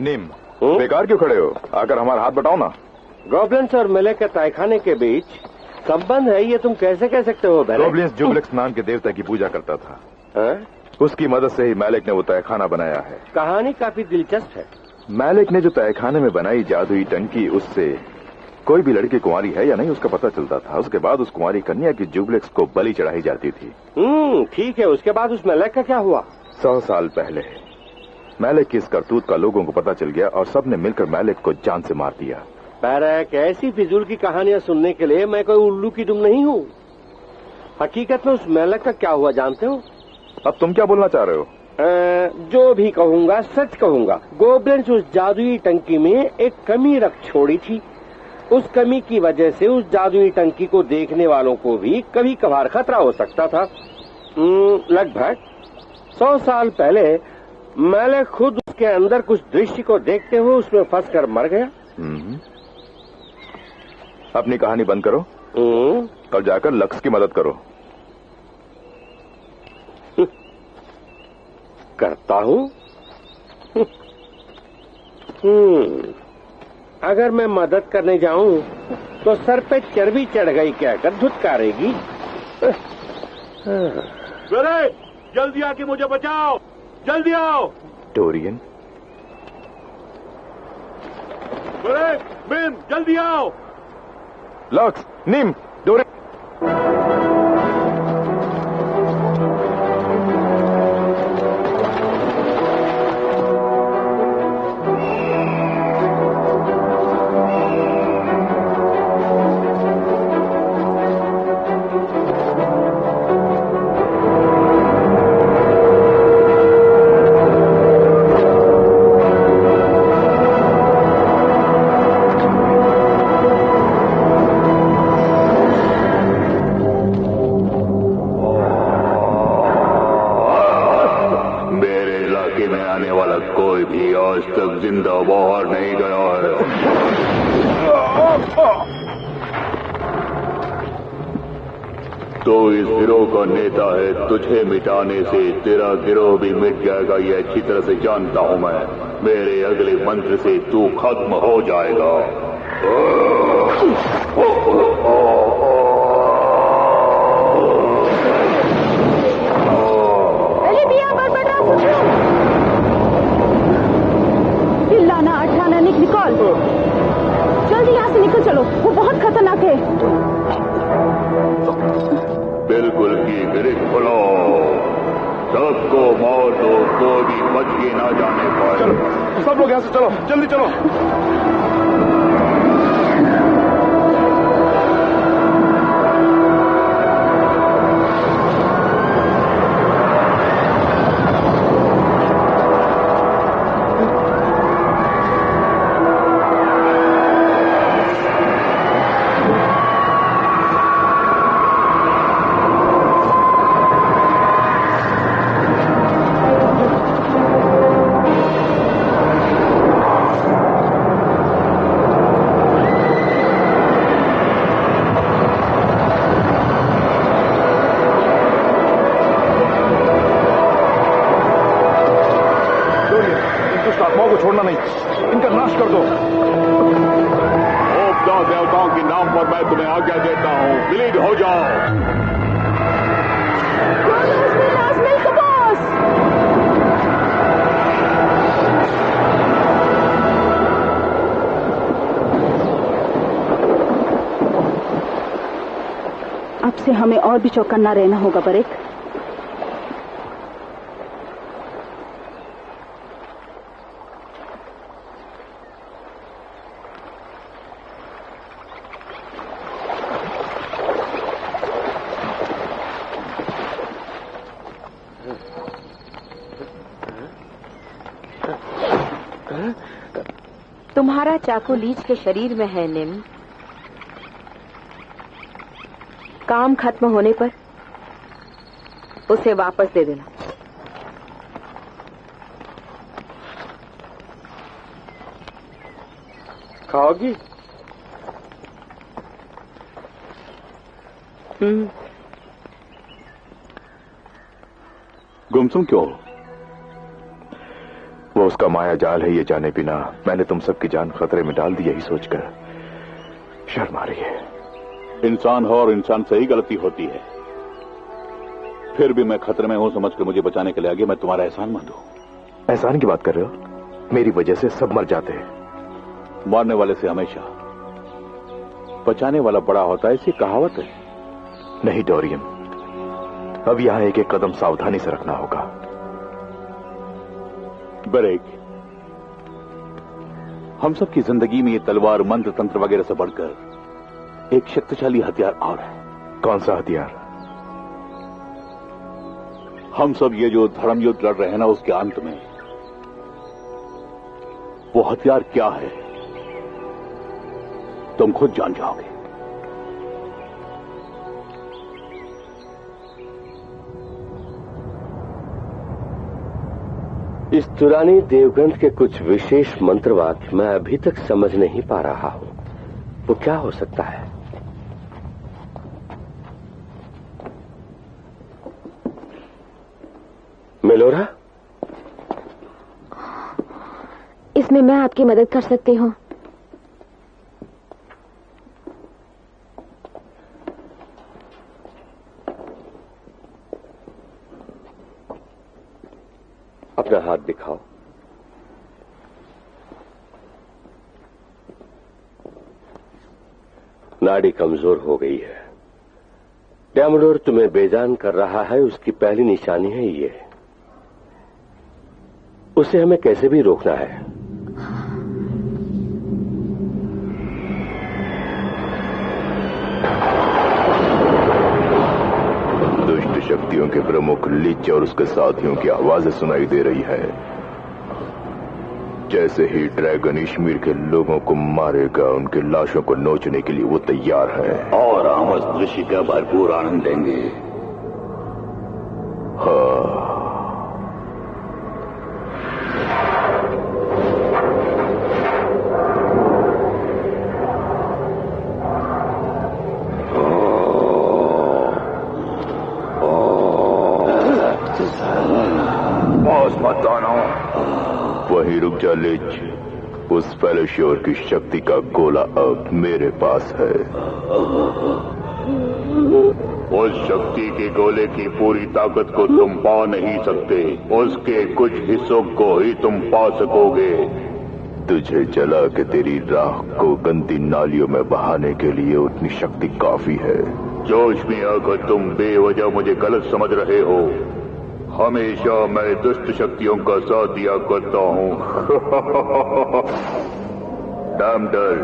निम, बेकार क्यों खड़े हो? आकर हमारा हाथ बटाओ ना। गॉब्लिन्स और मेलेक के तहखाने के बीच संबंध है, ये तुम कैसे कह सकते हो? गॉब्लिन्स जुबलेक्स नाम के देवता की पूजा करता था। उसकी मदद से ही मैलेक ने वो तहखाना बनाया है। कहानी काफी दिलचस्प है। मैलेक ने जो तहखाने में बनाई जादुई टंकी, उससे कोई भी लड़की कुंवारी है या नहीं उसका पता चलता था। उसके बाद उस कुंवारी कन्या की जुबलेक्स को बलि चढ़ाई जाती थी। ठीक है, उसके बाद उस मैलेक का क्या हुआ? 100 साल पहले मैलेक की इस करतूत का लोगों को पता चल गया और सबने मिलकर मैलेक को जान से मार दिया। बैरक, ऐसी फिजूल की कहानियां सुनने के लिए मैं कोई उल्लू की दुम नहीं हूँ। हकीकत में उस मैलेक का क्या हुआ जानते हो? अब तुम क्या बोलना चाह रहे हो? जो भी कहूंगा सच कहूंगा। गॉब्लिन्स उस जादुई टंकी में एक कमी रख छोड़ी थी। उस कमी की वजह से उस जादुई टंकी को देखने वालों को भी कभी कभार खतरा हो सकता था। लगभग 100 साल पहले मैलेक खुद उसके अंदर कुछ दृश्य को देखते हुए उसमें फंसकर मर गया। अपनी कहानी बंद करो और जाकर लक्स की मदद करो। करता हूँ। अगर मैं मदद करने जाऊं तो सर पे चर्बी चढ़ गई कहकर धुतकारेगी। जल्दी आके मुझे बचाओ, जल्दी आओ। डोरियन, बिम, जल्दी आओ। लक्स, निम, डोरियन। जिंदा बाहर नहीं गया है। तो इस गिरोह का नेता है, तुझे मिटाने से तेरा गिरोह भी मिट जाएगा, ये अच्छी तरह से जानता हूं मैं। मेरे अगले मंत्र से तू खत्म हो जाएगा। चिल्लाना, अठाना, निकल, जल्दी यहाँ से निकल चलो, वो बहुत खतरनाक है। बिल्कुल की गिरिक खोलो, सबको मार दो, कोई भी बच के ना जाने पाए। चलो सब लोग यहाँ से चलो, जल्दी चलो। छोड़ना नहीं, इनका नाश कर दो। देवताओं के नाम पर मैं तुम्हें आज्ञा देता हूँ, विलीन हो जाओ। अब से हमें और भी चौकन्ना रहना होगा बरेक। तुम्हारा चाकू लीच के शरीर में है निम। काम खत्म होने पर उसे वापस दे देना। खाओगी? गुमसुम क्यों? वो उसका माया जाल है, ये जाने बिना मैंने तुम सबकी जान खतरे में डाल दी, यही सोचकर शर्म आ रही है। इंसान हो और इंसान से ही गलती होती है। फिर भी मैं खतरे में हूं समझकर मुझे बचाने के लिए आगे, मैं तुम्हारा एहसान मानूं। एहसान की बात कर रहे हो? मेरी वजह से सब मर जाते हैं। मारने वाले से हमेशा बचाने वाला बड़ा होता है, ऐसी कहावत है। नहीं डोरियन, अब यहां एक एक कदम सावधानी से रखना होगा। बरेक, हम सब की जिंदगी में ये तलवार, मंत्र, तंत्र वगैरह से बढ़कर एक शक्तिशाली हथियार और है। कौन सा हथियार? हम सब ये जो धर्म युद्ध लड़ रहे हैं ना, उसके अंत में वो हथियार क्या है तुम खुद जान जाओगे। इस तुरानी देवग्रंथ के कुछ विशेष मंत्र वाक्य मैं अभी तक समझ नहीं पा रहा हूं। वो क्या हो सकता है? मेलोरा, इसमें मैं आपकी मदद कर सकती हूँ। अपना हाथ दिखाओ। नाड़ी कमजोर हो गई है। डैमडोर तुम्हें बेजान कर रहा है, उसकी पहली निशानी है ये। उसे हमें कैसे भी रोकना है। दुष्ट शक्तियों के प्रमुख लीच और उसके साथियों की आवाजें सुनाई दे रही है। जैसे ही ड्रैगन इश्मीर के लोगों को मारेगा, उनकी लाशों को नोचने के लिए वो तैयार है और हम उस दृश्य का भरपूर आनंद लेंगे। हाँ, पास मत आना। वहीं रुक जा लिच। उस फेलोश्योर की शक्ति का गोला अब मेरे पास है। उस शक्ति के गोले की पूरी ताकत को तुम पा नहीं सकते, उसके कुछ हिस्सों को ही तुम पा सकोगे। तुझे जला के तेरी राख को गंदी नालियों में बहाने के लिए उतनी शक्ति काफी है। जोश में आकर तुम बेवजह मुझे गलत समझ रहे हो। हमेशा मैं दुष्ट शक्तियों का साथ दिया करता हूँ। डैमडर,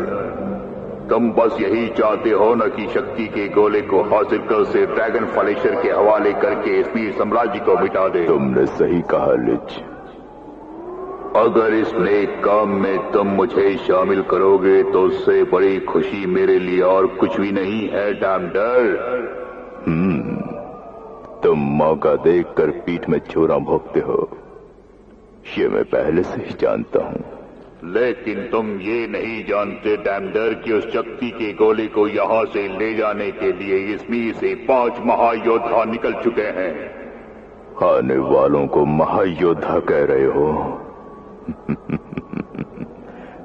तुम बस यही चाहते हो न कि शक्ति के गोले को हासिल कर उसे ड्रैगन फ्लेशर के हवाले करके इस वीर साम्राज्य को मिटा दे। तुमने सही कहा लिच। अगर इस नेक काम में तुम मुझे शामिल करोगे तो उससे बड़ी खुशी मेरे लिए और कुछ भी नहीं है डैमडर। तुम मौका देखकर पीठ में छुरा भोंकते हो, ये मैं पहले से ही जानता हूँ। लेकिन तुम ये नहीं जानते डैमडर कि उस शक्ति के गोले को यहाँ से ले जाने के लिए इसमें से 5 महायोद्धा निकल चुके हैं। आने वालों को महायोद्धा कह रहे हो?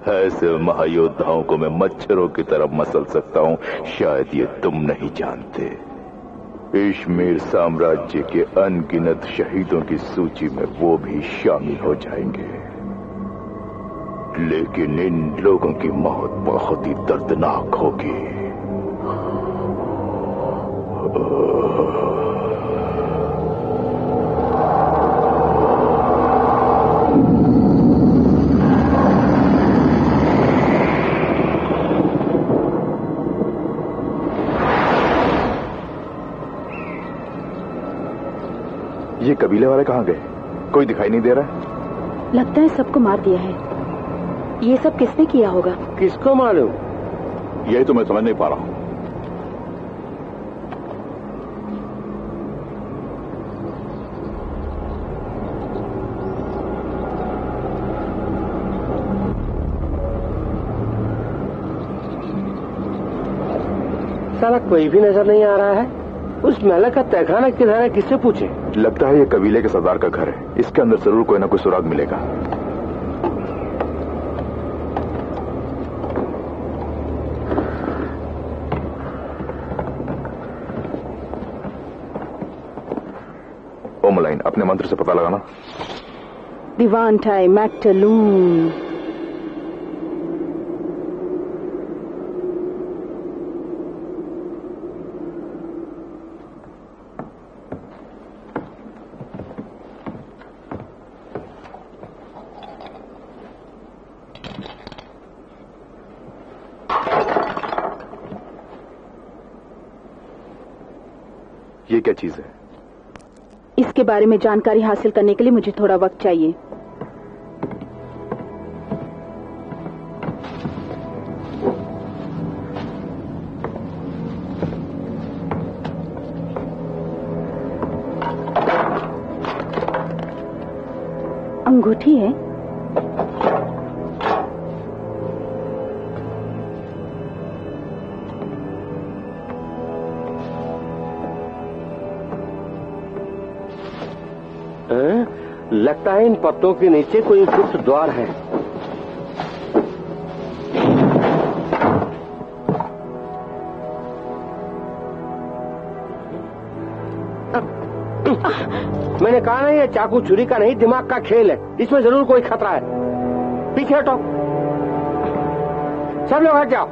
ऐसे महायोद्धाओं को मैं मच्छरों की तरह मसल सकता हूँ, शायद ये तुम नहीं जानते। इश्मीर साम्राज्य के अनगिनत शहीदों की सूची में वो भी शामिल हो जाएंगे, लेकिन इन लोगों की मौत बहुत ही दर्दनाक होगी। ये कबीले वाले कहाँ गए? कोई दिखाई नहीं दे रहा। लगता है सबको मार दिया है। ये सब किसने किया होगा? किसको मालूम? यही तो मैं समझ नहीं पा रहा हूं। साला कोई भी नजर नहीं आ रहा है। उस महल का तहखाना किधर है, किससे पूछे? लगता है ये कबीले के सरदार का घर है। इसके अंदर जरूर कोई ना कोई सुराग मिलेगा। ओमलाइन, अपने मंत्र से पता लगाना। दीवान टाई मैक्टलून। ये क्या चीज है? इसके बारे में जानकारी हासिल करने के लिए मुझे थोड़ा वक्त चाहिए। अंगूठी है। लगता है इन पत्तों के नीचे कोई गुप्त द्वार है। मैंने कहा ना, ये चाकू छुरी का नहीं, दिमाग का खेल है। इसमें जरूर कोई खतरा है। पीछे हटो, सब लोग हट जाओ।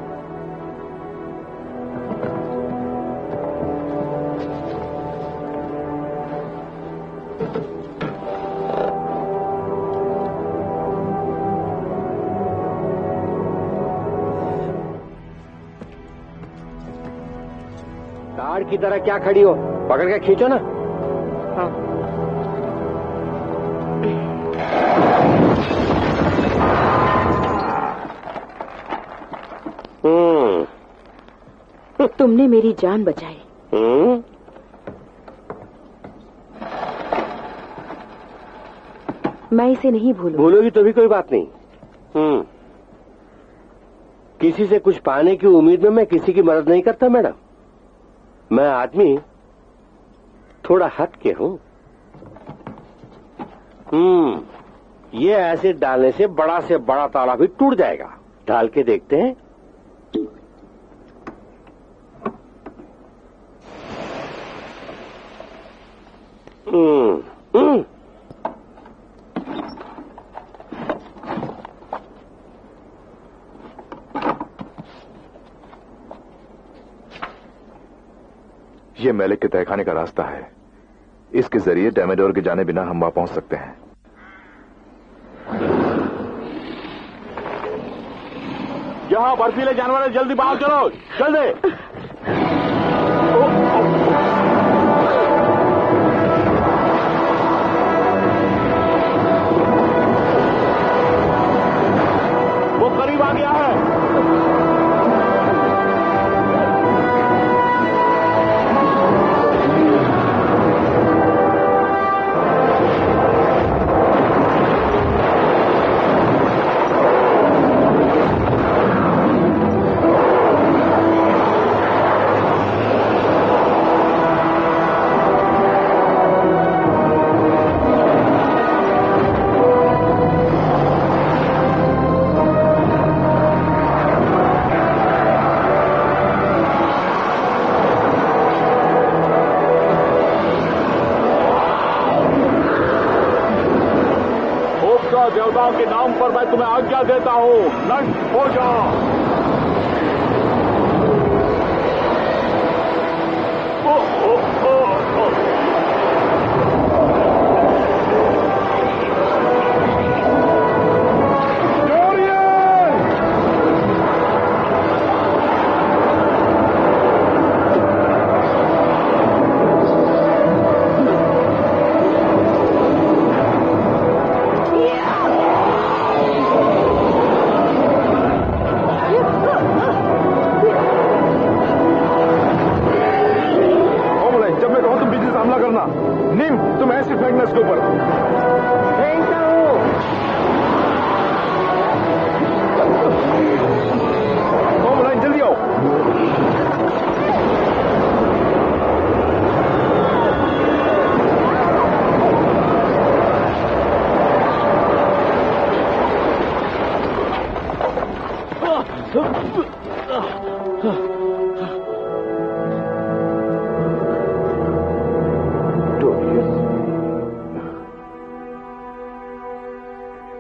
ताड़ की तरह क्या खड़ी हो? पकड़ के खींचो ना। हाँ। तुमने मेरी जान बचाई। मैं इसे नहीं भूलूंगी। भूलोगी तो भी कोई बात नहीं। किसी से कुछ पाने की उम्मीद में मैं किसी की मदद नहीं करता मैडम। मैं आदमी थोड़ा हट के हूं। ये एसिड डालने से बड़ा ताला भी टूट जाएगा। डाल के देखते हैं। ये मैलिक के तहखाने का रास्ता है। इसके जरिए डैमेडोर के जाने बिना हम वहां पहुंच सकते हैं। यहाँ बर्फीले जानवर है, जल्दी बाहर चलो, जल्दी। वो करीब आ गया है। देवताओं के नाम पर मैं तुम्हें आज्ञा देता हूँ, नष्ट हो जाओ।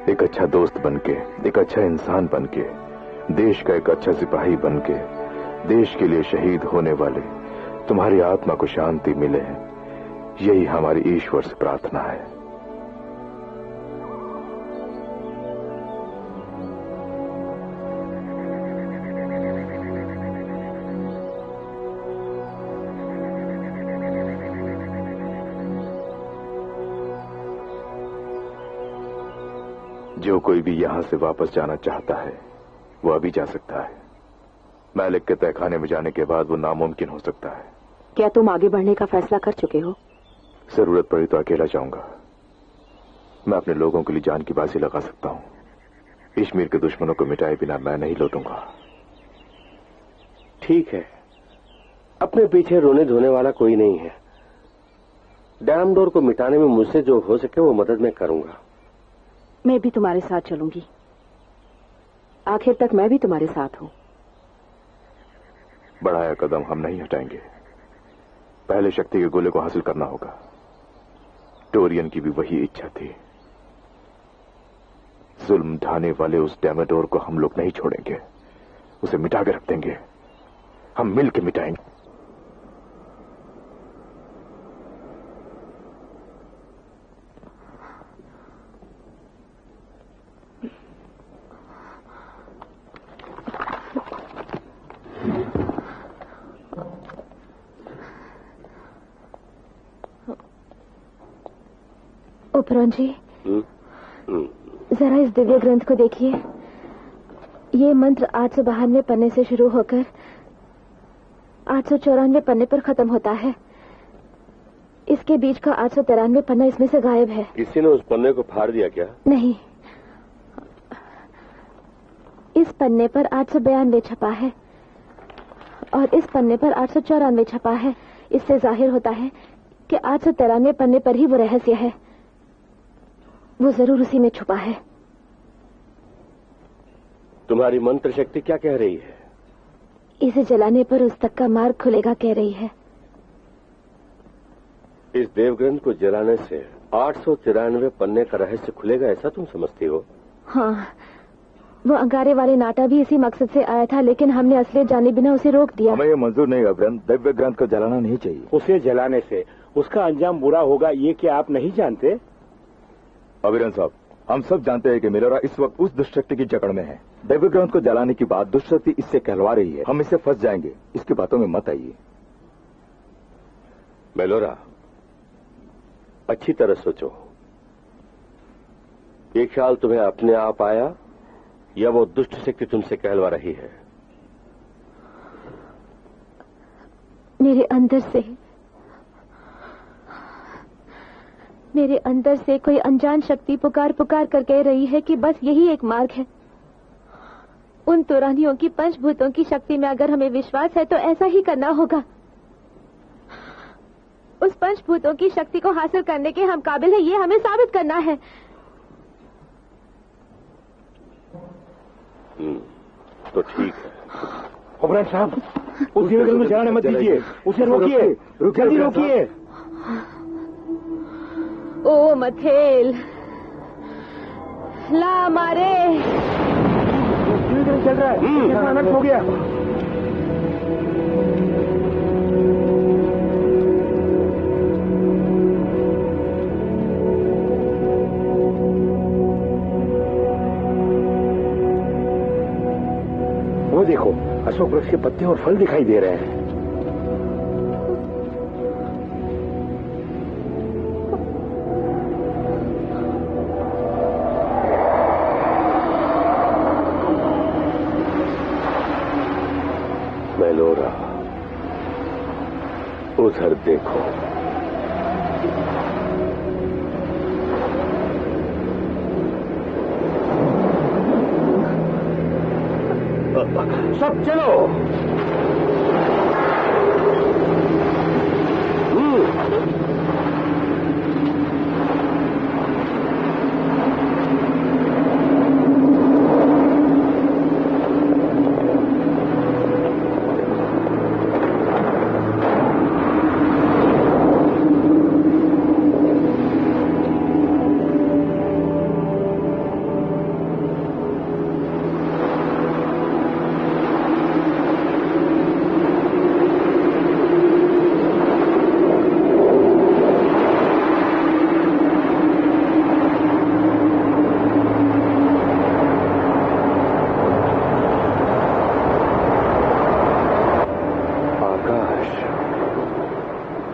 एक अच्छा दोस्त बनके, एक अच्छा इंसान बनके, देश का एक अच्छा सिपाही बनके, देश के लिए शहीद होने वाले तुम्हारी आत्मा को शांति मिले, यही हमारी ईश्वर से प्रार्थना है। जो कोई भी यहां से वापस जाना चाहता है वो अभी जा सकता है। मैलिक के तहखाने में जाने के बाद वो नामुमकिन हो सकता है। क्या तुम आगे बढ़ने का फैसला कर चुके हो? जरूरत पड़ी तो अकेला जाऊंगा। मैं अपने लोगों के लिए जान की बाजी लगा सकता हूं। इश्मीर के दुश्मनों को मिटाए बिना मैं नहीं लौटूंगा। ठीक है, अपने पीछे रोने धोने वाला कोई नहीं है। डैमडोर को मिटाने में मुझसे जो हो सके वो मदद मैं करूंगा। मैं भी तुम्हारे साथ चलूंगी। आखिर तक मैं भी तुम्हारे साथ हूं। बढ़ाया कदम हम नहीं हटाएंगे। पहले शक्ति के गोले को हासिल करना होगा। टोरियन की भी वही इच्छा थी। जुल्म ढाने वाले उस डैमेडोर को हम लोग नहीं छोड़ेंगे, उसे मिटा के रख देंगे। हम मिल के मिटाएंगे। उपरों जी, जरा इस दिव्य ग्रंथ को देखिए। ये मंत्र 892 पन्ने से शुरू होकर 894 पन्ने पर खत्म होता है। इसके बीच का 893 पन्ना इसमें से गायब है। किसी ने उस पन्ने को फाड़ दिया क्या? नहीं, इस पन्ने पर 892 छपा है और इस पन्ने पर 894 छपा है। इससे जाहिर होता है कि 893 पन्ने पर ही वो रहस्य है। वो जरूर उसी में छुपा है। तुम्हारी मंत्र शक्ति क्या कह रही है? इसे जलाने पर उस तक का मार्ग खुलेगा कह रही है। इस देवग्रंथ को जलाने से 893 पन्ने का रहस्य खुलेगा, ऐसा तुम समझती हो? हाँ, वो अंगारे वाले नाटा भी इसी मकसद से आया था, लेकिन हमने असलियत जाने बिना उसे रोक दिया। हमें ये मंजूर नहीं है ग्रंथ, दिव्य ग्रंथ को जलाना नहीं चाहिए। उसे जलाने से उसका अंजाम बुरा होगा, ये क्या आप नहीं जानते? अभिरन साहब, हम सब जानते हैं कि मेलोरा इस वक्त उस दुष्शक्ति की जकड़ में है। दिव्य ग्रंथ को जलाने की बात दुष्शक्ति इससे कहलवा रही है। हम इससे फंस जाएंगे, इसकी बातों में मत आइए। मेलोरा, अच्छी तरह सोचो, ये ख्याल तुम्हें अपने आप आया या वो दुष्ट शक्ति तुमसे कहलवा रही है? मेरे अंदर से कोई अनजान शक्ति पुकार पुकार कर कह रही है कि बस यही एक मार्ग है। उन तुरानियों की पंचभूतों की शक्ति में अगर हमें विश्वास है तो ऐसा ही करना होगा। उस पंचभूतों की शक्ति को हासिल करने के हम काबिल है, ये हमें साबित करना है। तो ठीक है। ओबरान साहब, उस देवग्रंथ में जलाने मत दीजिए, उसे रोकिए, जल्दी रोकिए। ओ मथेल, ला मारे। चल रहा है, अनर्थ हो गया। वो देखो, अशोक वृक्ष के पत्ते और फल दिखाई दे रहे हैं। मेलोरा, उधर देखो। सब चलो।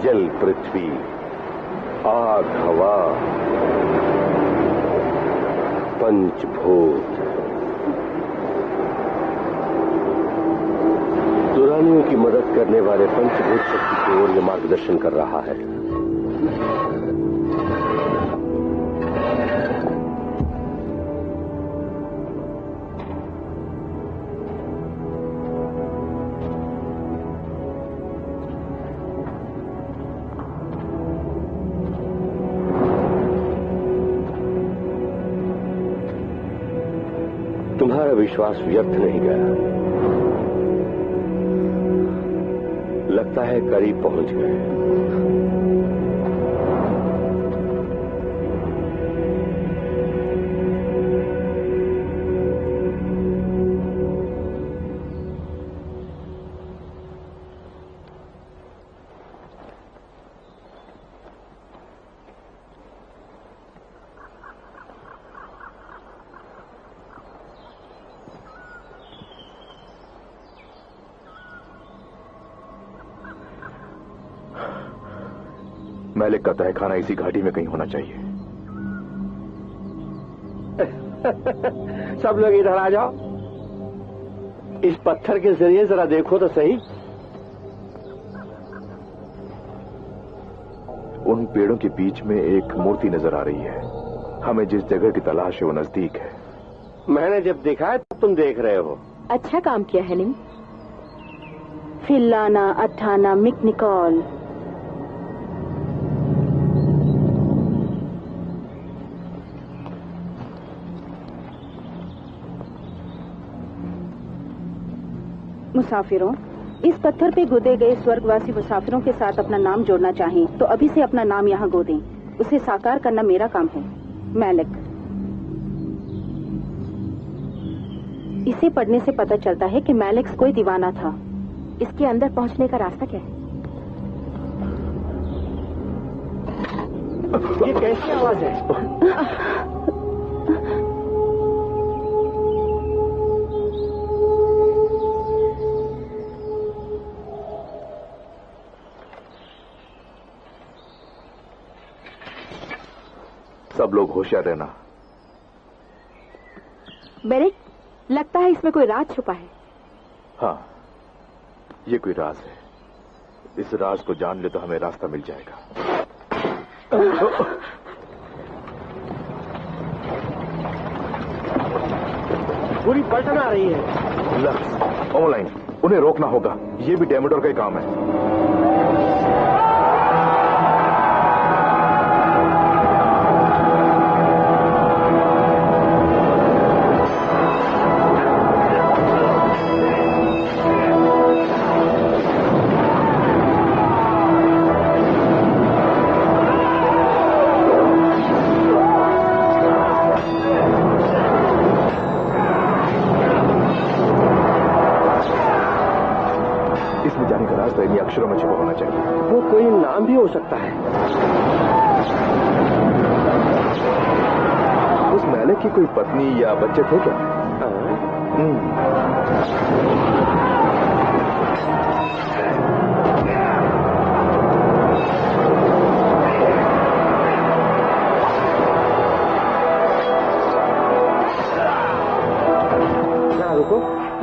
जल, पृथ्वी, आग, हवा, पंचभूत तुरानियों की मदद करने वाले पंचभूत शक्ति की ओर यह मार्गदर्शन कर रहा है। तुम्हारा विश्वास व्यर्थ नहीं गया। लगता है करीब पहुंच गए। मैलिक का तहखाना इसी घाटी में कहीं होना चाहिए। सब लोग इधर आ जाओ। इस पत्थर के जरिए जरा देखो तो सही। उन पेड़ों के बीच में एक मूर्ति नजर आ रही है। हमें जिस जगह की तलाश है वो नजदीक है। मैंने जब देखा है तो तुम देख रहे हो। अच्छा काम किया है निम। फिलाना अठाना मिक निकॉल। मुसाफिरों, इस पत्थर पे गोदे गए स्वर्गवासी मुसाफिरों के साथ अपना नाम जोड़ना चाहें तो अभी से अपना नाम यहाँ गोदें। उसे साकार करना मेरा काम है। मैलिक। इसे पढ़ने से पता चलता है कि मैलिक्स कोई दीवाना था। इसके अंदर पहुंचने का रास्ता क्या है? ये कैसी आवाज है? सब लोग होशियार रहना। बेरेक, लगता है इसमें कोई राज छुपा है। हाँ, ये कोई राज है। इस राज को जान ले तो हमें रास्ता मिल जाएगा। पूरी पलटन आ रही है। लक्स, ऑनलाइन, उन्हें रोकना होगा। ये भी डेमोडोर का ही काम है। अक्षरों में छुपा होना चाहिए। वो कोई नाम भी हो सकता है। उस मैलिक की कोई पत्नी या बच्चे थे क्या? रुको,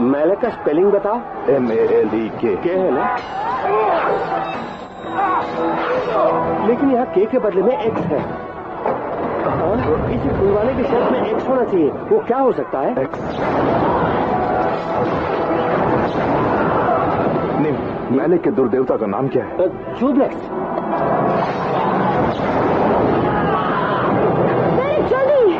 मैलिक का स्पेलिंग बताओ। MALEK है ना? लेकिन यहाँ के बदले में एक्स है। इस फुलवाले के शर्ट में एक्स होना चाहिए। वो क्या हो सकता है? एक्स नहीं, मैलिक के दुर्देवता का नाम क्या है? जूब्लेक्स। जल्दी।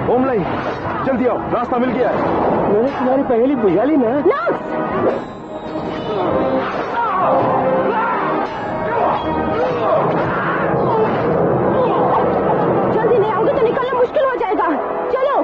होमलाइन, जल्दी आओ, रास्ता मिल गया है। मैंने तुम्हारी पहेली बुझा ली ना? जल्दी नहीं आओगे तो निकलना मुश्किल हो जाएगा। चलो।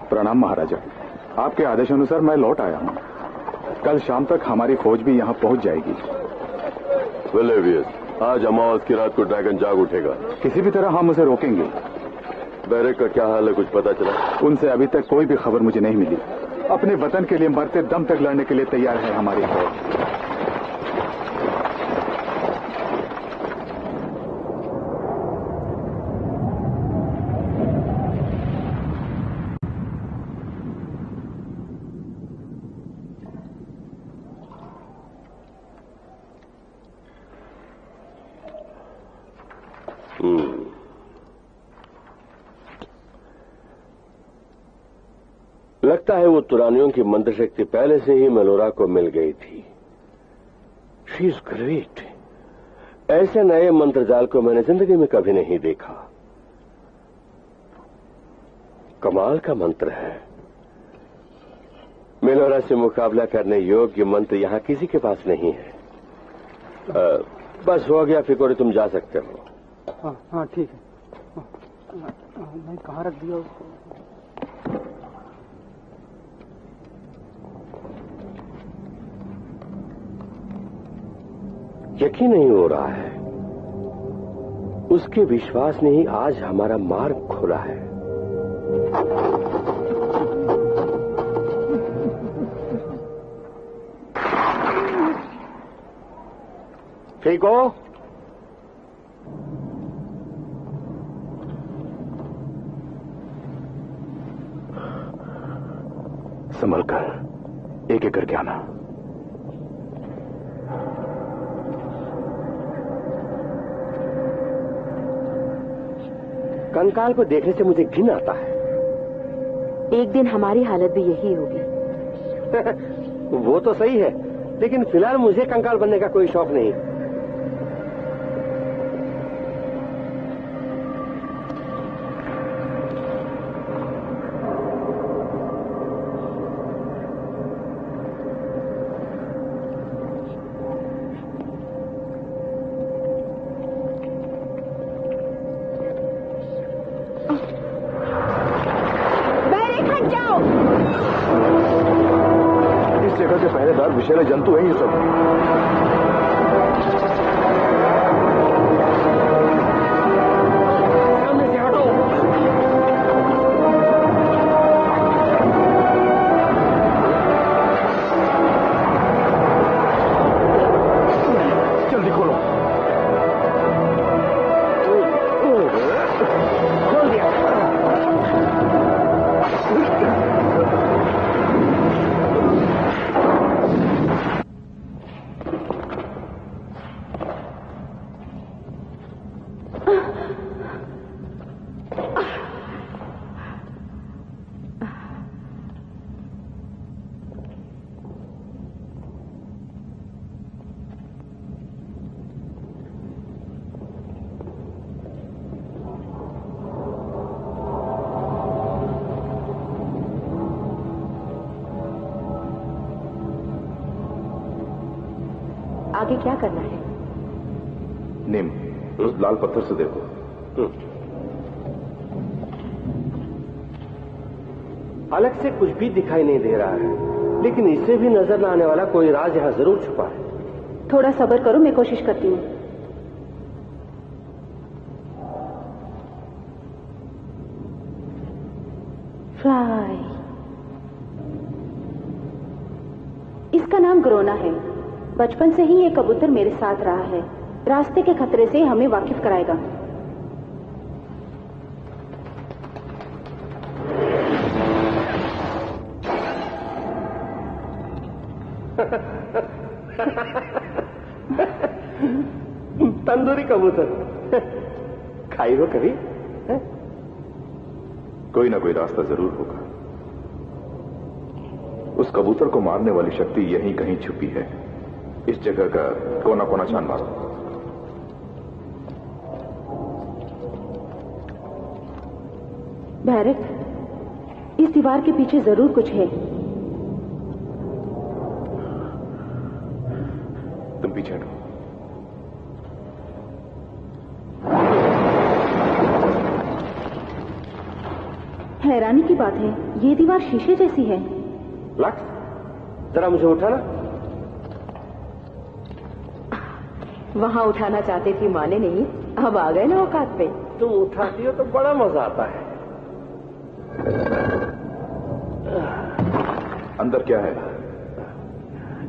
प्रणाम महाराजा, आपके आदेशानुसार मैं लौट आया हूँ। कल शाम तक हमारी फौज भी यहाँ पहुँच जाएगी। विलेवियस, आज अमावस की रात को ड्रैगन जाग उठेगा। किसी भी तरह हम उसे रोकेंगे। बैरक का क्या हाल है, कुछ पता चला? उनसे अभी तक कोई भी खबर मुझे नहीं मिली। अपने वतन के लिए मरते दम तक लड़ने के लिए तैयार है हमारी फौज। लगता है वो तुरानियों की मंत्र शक्ति पहले से ही मेलोरा को मिल गई थी। She is great. ऐसे नए मंत्र जाल को मैंने जिंदगी में कभी नहीं देखा। कमाल का मंत्र है। मेलोरा से मुकाबला करने योग्य मंत्र यहाँ किसी के पास नहीं है। बस हो गया फिकोरे, तुम जा सकते हो। हाँ ठीक है। मैं कहाँ रख दिया उसको? यकीन नहीं हो रहा है, उसके विश्वास ने ही आज हमारा मार्ग खोला है। फेंको। संभल कर एक एक करके आना। कंकाल को देखने से मुझे घिन आता है। एक दिन हमारी हालत भी यही होगी। वो तो सही है, लेकिन फिलहाल मुझे कंकाल बनने का कोई शौक नहीं। विषैले जंतु हैं ये सब। सामने से हटो। जल्दी खोलो। खोल दिया। आगे क्या करना है? नीम, उस लाल पत्थर से देखो। अलग से कुछ भी दिखाई नहीं दे रहा है, लेकिन इससे भी नजर न आने वाला कोई राज यहां जरूर छुपा है। थोड़ा सब्र करो, मैं कोशिश करती हूँ। फ्लाई। इसका नाम ग्रोना है। बचपन से ही ये कबूतर मेरे साथ रहा है। रास्ते के खतरे से हमें वाकिफ कराएगा। तंदूरी कबूतर खाई हो कभी? कोई ना कोई रास्ता जरूर होगा। उस कबूतर को मारने वाली शक्ति यहीं कहीं छुपी है। इस जगह का कोना कोना छान मारो। बैरक, इस दीवार के पीछे जरूर कुछ है। तुम पीछे हटो। हैरानी की बात है, ये दीवार शीशे जैसी है। लक्स, जरा मुझे उठाना। वहां उठाना चाहते थी, माने नहीं। अब आ गए ना औकात पे। तुम उठाती हो तो बड़ा मजा आता है। अंदर क्या है?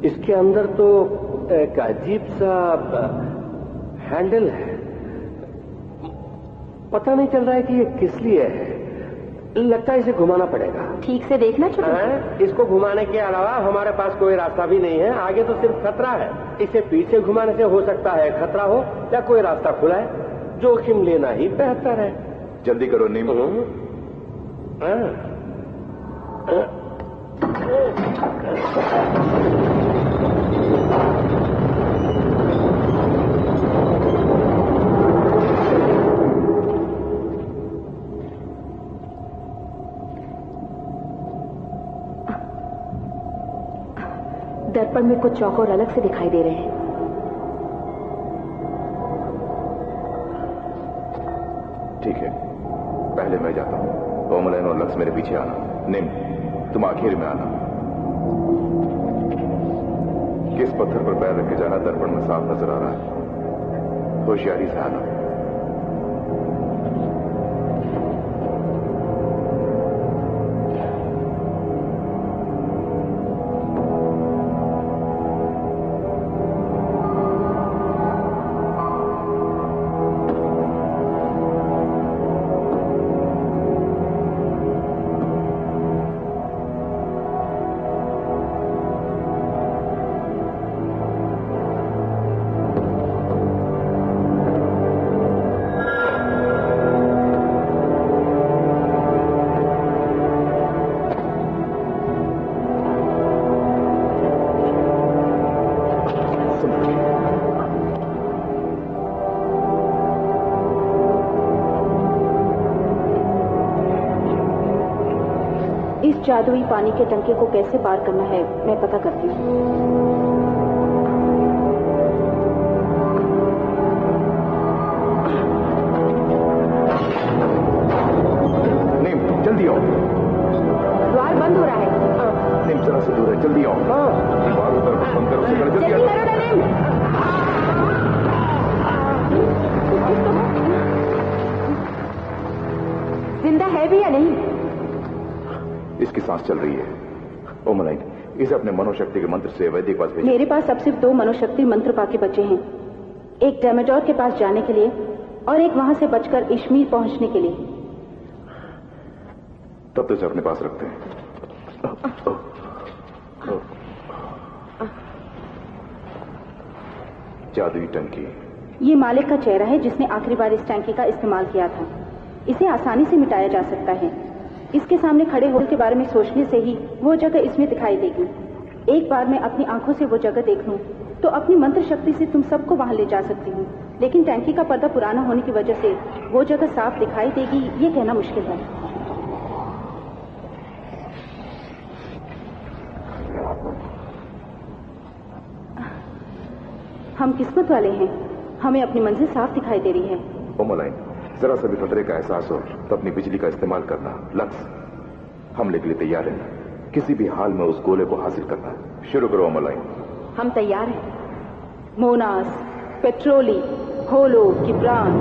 इसके अंदर तो एक अजीब सा हैंडल है। पता नहीं चल रहा है कि ये किस लिए है। लगता है इसे घुमाना पड़ेगा। ठीक से देखना चाहिए। इसको घुमाने के अलावा हमारे पास कोई रास्ता भी नहीं है। आगे तो सिर्फ खतरा है। इसे पीछे घुमाने से हो सकता है खतरा हो या कोई रास्ता खुला है। जोखिम लेना ही बेहतर है। जल्दी करो नीम। दर्पण में कुछ चौकोर अलग से दिखाई दे रहे हैं। ठीक है, पहले मैं जाता हूं। कोमलन और लक्ष्य मेरे पीछे आना। निम, तुम आखिर में आना। किस पत्थर पर पैर रख के जाना दर्पण में साफ नजर आ रहा है। होशियारी से आना। जादुई पानी के टंके को कैसे पार करना है मैं पता करती हूँ। जल्दी आओ। द्वार बंद हो रहा है। नीम जरा से दूर है, जल्दी आओ। द्वार उधर बंद करो, से जल्दी आओ। जिंदा है भी या नहीं? इसकी सांस चल रही है। ओमलाइन, इसे अपने मनोशक्ति के मंत्र से वैदिक पास भेजो। मेरे पास अब सिर्फ 2 मनोशक्ति मंत्र बाकी बचे हैं, एक डेमेजोर के पास जाने के लिए और एक वहां से बचकर इश्मीर पहुंचने के लिए। तब तो इसे अपने पास रखते हैं। जादुई टंकी। ये मालिक का चेहरा है जिसने आखिरी बार इस टंकी का इस्तेमाल किया था। इसे आसानी से मिटाया जा सकता है। इसके सामने खड़े होने के बारे में सोचने से ही वो जगह इसमें दिखाई देगी। एक बार मैं अपनी आंखों से वो जगह देख लूं तो अपनी मंत्र शक्ति से तुम सबको वहां ले जा सकती हूँ, लेकिन टंकी का पर्दा पुराना होने की वजह से वो जगह साफ दिखाई देगी ये कहना मुश्किल है। हम किस्मत वाले हैं, हमें अपनी मंजिल साफ दिखाई दे रही है। ओमलाइन, जरा सा भी खतरे का एहसास हो तो अपनी बिजली का इस्तेमाल करना। लक्स, हमले के लिए तैयार है। किसी भी हाल में उस गोले को हासिल करना। शुरू करो ओमलाइन। हम तैयार हैं। मोनास, पेट्रोली, होलो, किब्रान।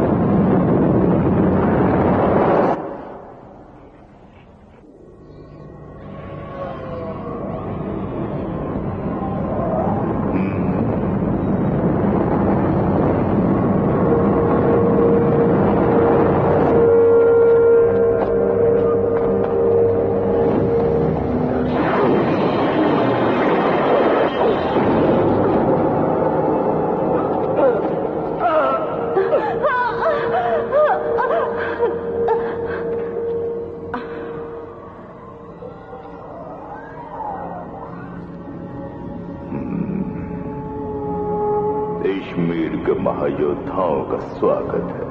इश्मीर के महायोद्धाओं का स्वागत है।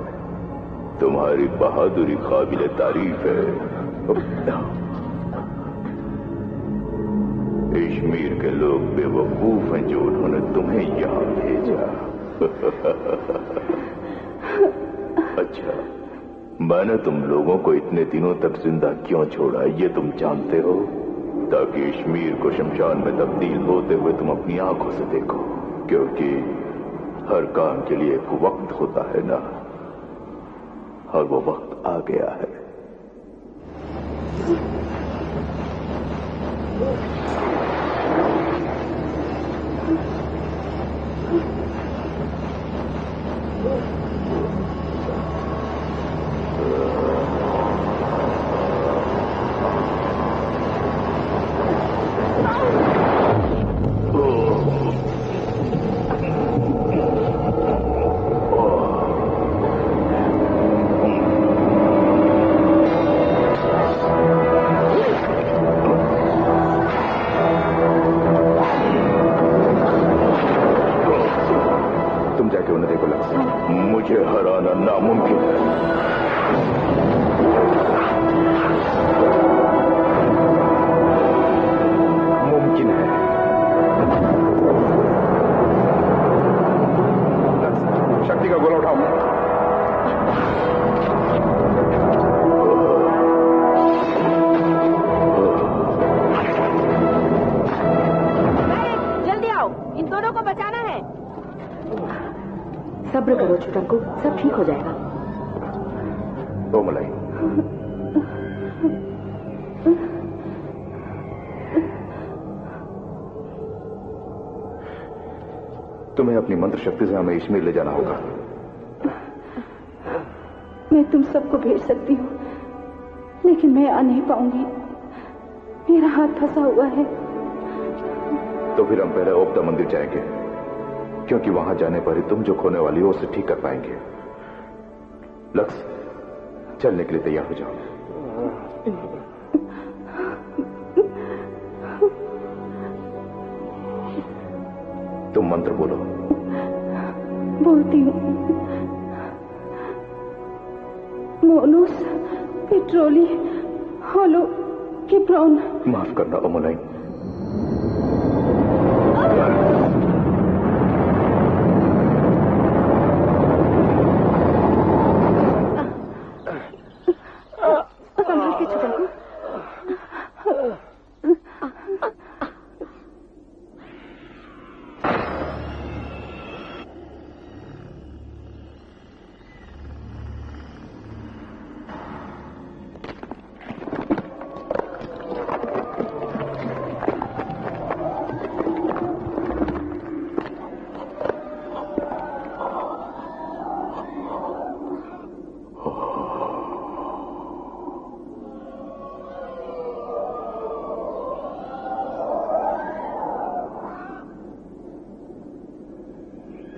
तुम्हारी बहादुरी काबिले तारीफ है। इश्मीर के लोग बेवकूफ हैं जो उन्होंने तुम्हें यहां भेजा। अच्छा, मैंने तुम लोगों को इतने दिनों तक जिंदा क्यों छोड़ा ये तुम जानते हो? ताकि इश्मीर को शमशान में तब्दील होते हुए तुम अपनी आंखों से देखो, क्योंकि हर काम के लिए एक वक्त होता है ना, और वो वक्त आ गया है। मुझे हराना नामुमकिन है। मुमकिन है। शक्ति का गोला उठाओ। जल्दी आओ, इन दोनों को बचाना है। सब्र करो छुटंकू, सब ठीक हो जाएगा। ओमलाई, तुम्हें अपनी मंत्र शक्ति से हमें इश्मीर ले जाना होगा। मैं तुम सबको भेज सकती हूँ, लेकिन मैं आ नहीं पाऊंगी। मेरा हाथ फंसा हुआ है। तो फिर हम पहले ओपदा मंदिर जाएंगे, क्योंकि वहां जाने पर ही तुम जो खोने वाली हो उसे ठीक कर पाएंगे। लक्स, चलने के लिए तैयार हो जाओ। तुम मंत्र बोलो। बोलती हूँ। मोनोस, पेट्रोली, होलो, किप्रोन। माफ करना ओमोलाइन। संभाल के छुपा को।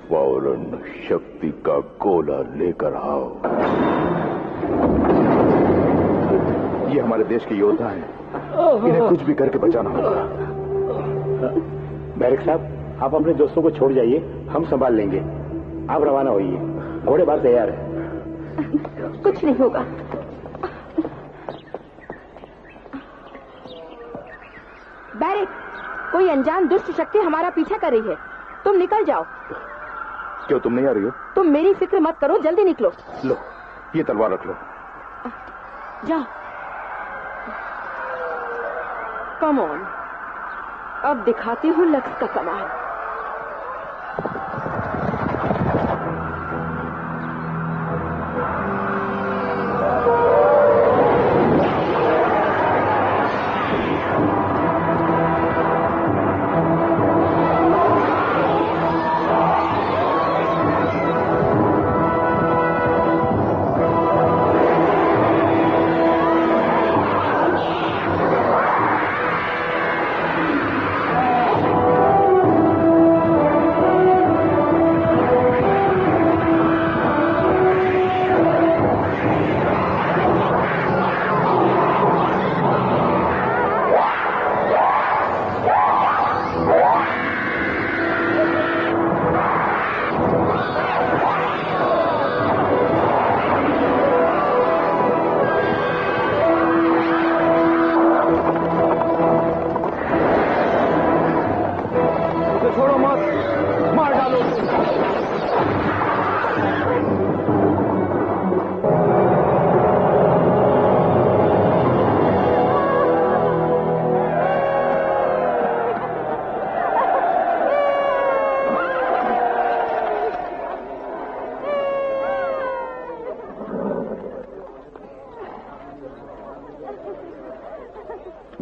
फौरन शक्ति का गोला लेकर आओ। ये हमारे देश के योद्धा हैं, इन्हें कुछ भी करके बचाना होगा। बैरक साहब, आप अपने दोस्तों को छोड़ जाइए, हम संभाल लेंगे। आप रवाना होइए, घोड़े बार तैयार है। कुछ नहीं होगा। बैरक, कोई अनजान दुष्ट शक्ति हमारा पीछा कर रही है, तुम निकल जाओ। क्यों, तुम नहीं आ रही हो? तुम मेरी फिक्र मत करो, जल्दी निकलो। लो, ये तलवार रख लो। जाओ। कम ऑन, अब दिखाती हूँ लक्स का कमाल।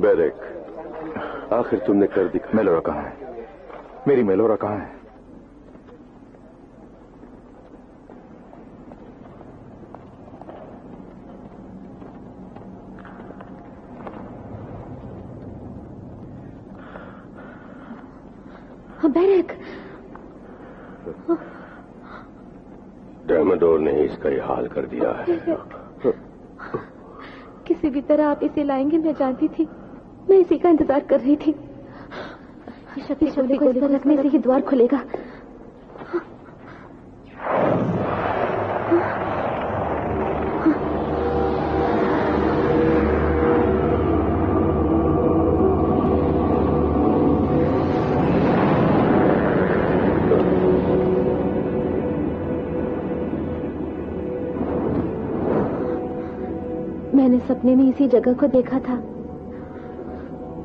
बैरक, आखिर तुमने कर दिखा। मेलोरा कहाँ है? मेरी मेलोरा कहाँ है? बैरक, डैमोडोर ने इसका ये हाल कर दिया है। किसी भी तरह आप इसे लाएंगे, मैं जानती थी। मैं इसी का इंतजार कर रही थी। शक्ति को इस पर रखने से ही द्वार खुलेगा। मैंने सपने में इसी जगह को देखा था,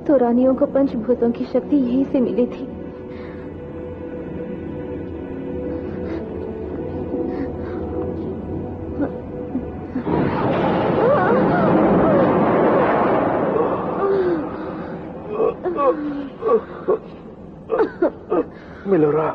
तो रानियों को पंचभूतों की शक्ति यहीं से मिली थी। मेलोरा,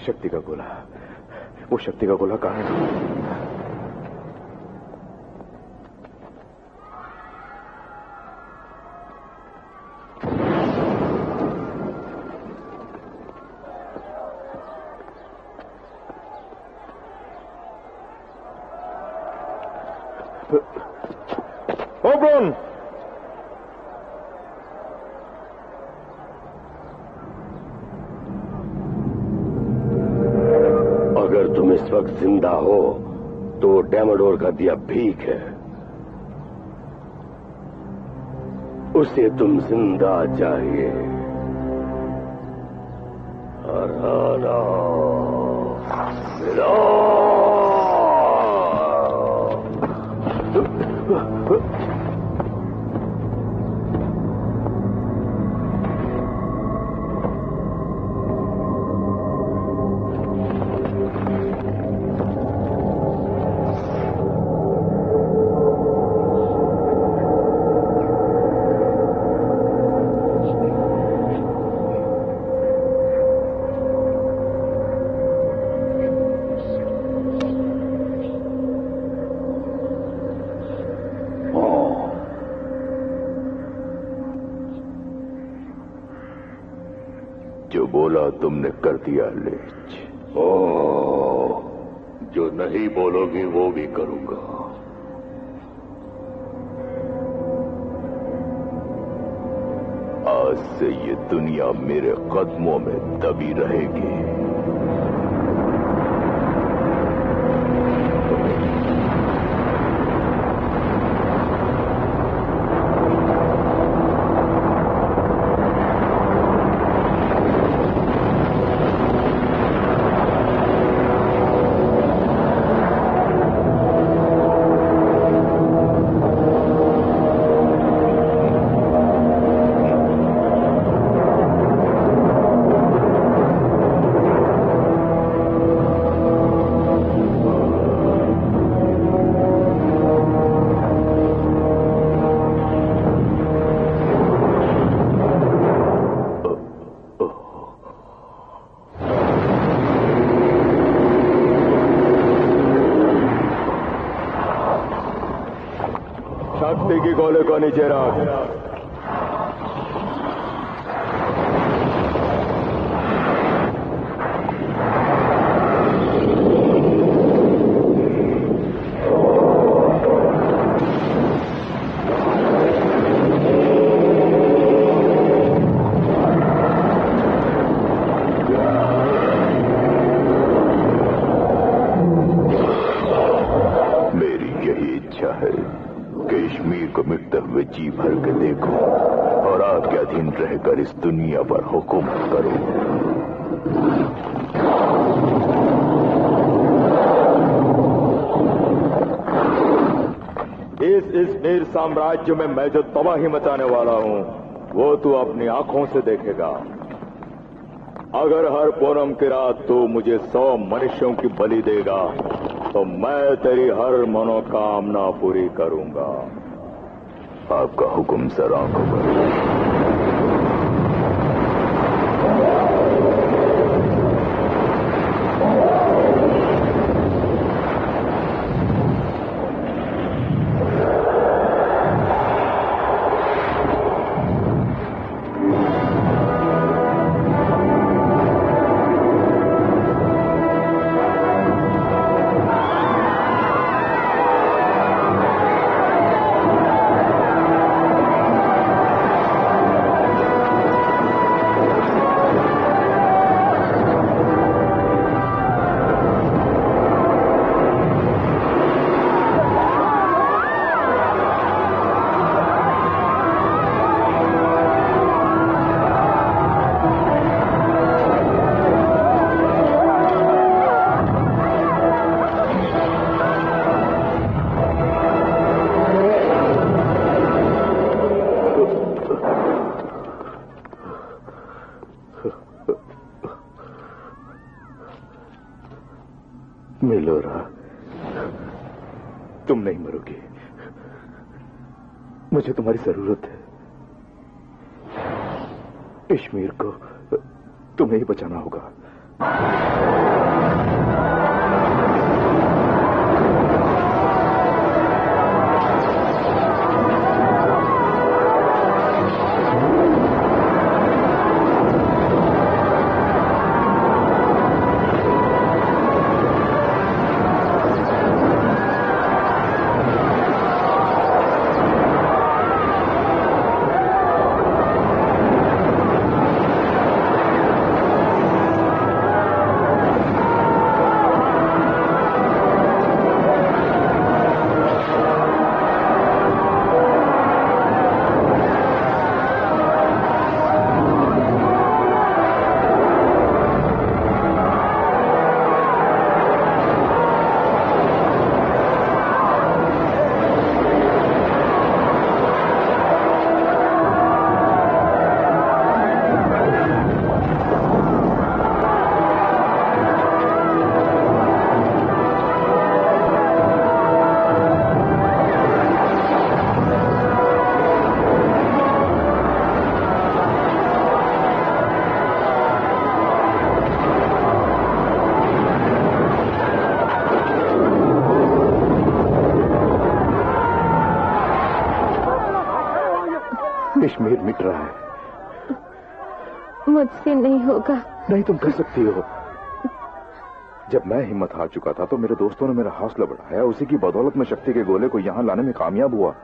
शक्ति का गोला, वो शक्ति का गोला कहाँ है? ओपन। अगर तुम इस वक्त जिंदा हो तो डेमोडोर का दिया भीख है, उसे तुम जिंदा चाहिए। हराना मिलो। जो बोला तुमने कर दिया लेच। जो नहीं बोलोगी वो भी करूंगा। आज से ये दुनिया मेरे कदमों में दबी रहेगी। शक्ति की गोले को नीचे रख। मेरी यही इच्छा है, कश्मीर को मिटते हुए जी भर के देखो और आपके अधीन रहकर इस दुनिया पर हुकूमत करो। इस मीर साम्राज्य में मैं जो तबाही मचाने वाला हूं वो तू अपनी आंखों से देखेगा। अगर हर पूनम की रात तू मुझे 100 मनुष्यों की बलि देगा तो मैं तेरी हर मनोकामना पूरी करूंगा। आपका हुक्म सर आंखों पर। मिलोरा, तुम नहीं मरोगे। मुझे तुम्हारी जरूरत है। कश्मीर को तुम्हें ही बचाना होगा। कश्मीर मिट रहा है। मुझसे नहीं होगा। नहीं, तुम कर सकती हो। जब मैं हिम्मत हार चुका था तो मेरे दोस्तों ने मेरा हौसला बढ़ाया। उसी की बदौलत में शक्ति के गोले को यहां लाने में कामयाब हुआ।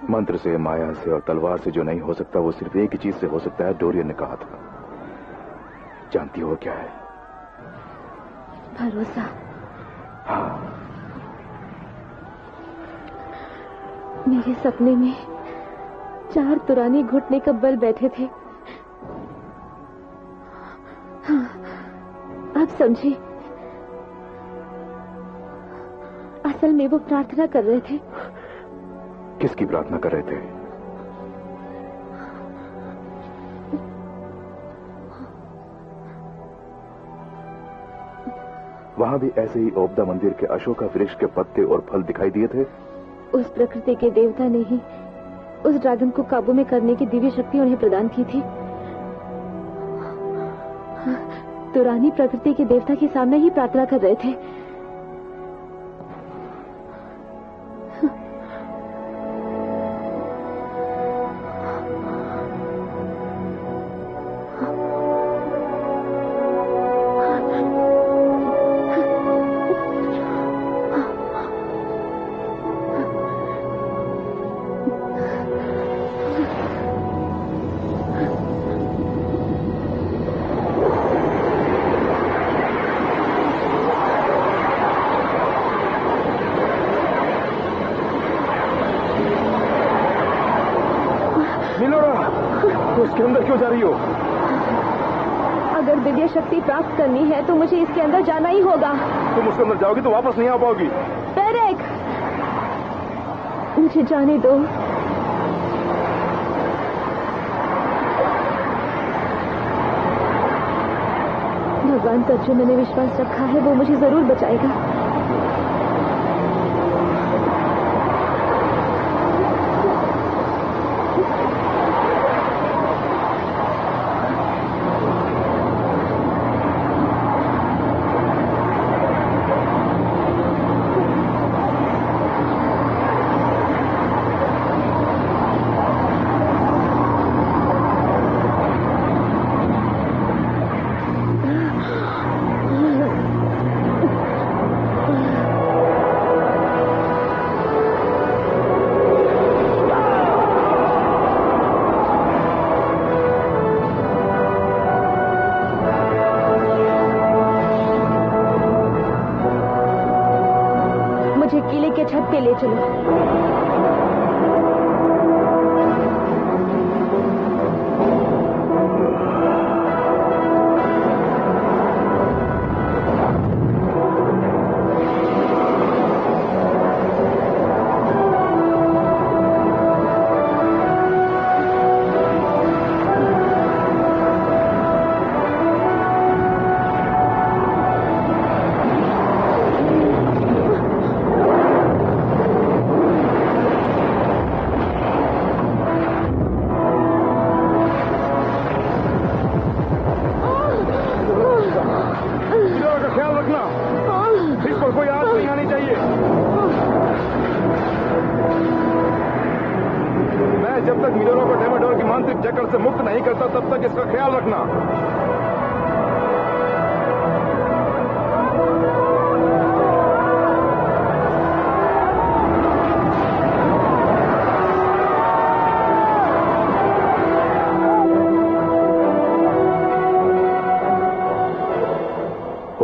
मंत्र से, माया से और तलवार से जो नहीं हो सकता वो सिर्फ एक ही चीज से हो सकता है, डोरियन ने कहा था। जानती हो क्या है? भरोसा। हाँ। मेरे सपने में 4 तुरानी घुटने का बल बैठे थे। हाँ, आप समझे। असल में वो प्रार्थना कर रहे थे। किसकी प्रार्थना कर रहे थे? वहां भी ऐसे ही ओबदा मंदिर के अशोका वृक्ष के पत्ते और फल दिखाई दिए थे। उस प्रकृति के देवता ने ही उस ड्रैगन को काबू में करने की दिव्य शक्ति उन्हें प्रदान की थी। तुरानी प्रकृति के देवता के सामने ही प्रार्थना कर रहे थे। उसके अंदर क्यों जा रही हो? अगर दिव्य शक्ति प्राप्त करनी है तो मुझे इसके अंदर जाना ही होगा। तुम उसके अंदर जाओगी तो वापस नहीं आ पाओगी। पेरेक, मुझे जाने दो। भगवान पर जो मैंने विश्वास रखा है वो मुझे जरूर बचाएगा। किले के छत पे ले चलो। जब तक मिलोरा को डेमाडोर की मानसिक जकड़ से मुक्त नहीं करता तब तक इसका ख्याल रखना।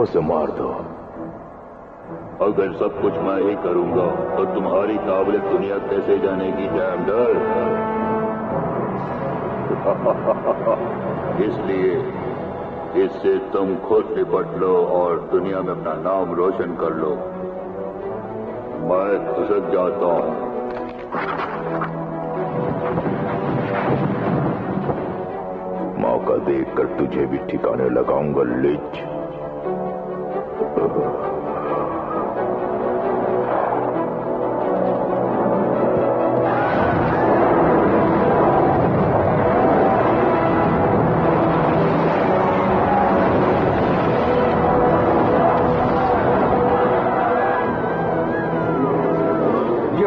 उसे मार दो। अगर सब कुछ मैं ही करूंगा तो तुम्हारी काबिलियत दुनिया कैसे जानेगी डैमडर? इसलिए इससे तुम खुद निपट लो और दुनिया में अपना नाम रोशन कर लो। मैं खिसक जाता हूं। मौका देखकर तुझे भी ठिकाने लगाऊंगा लिच।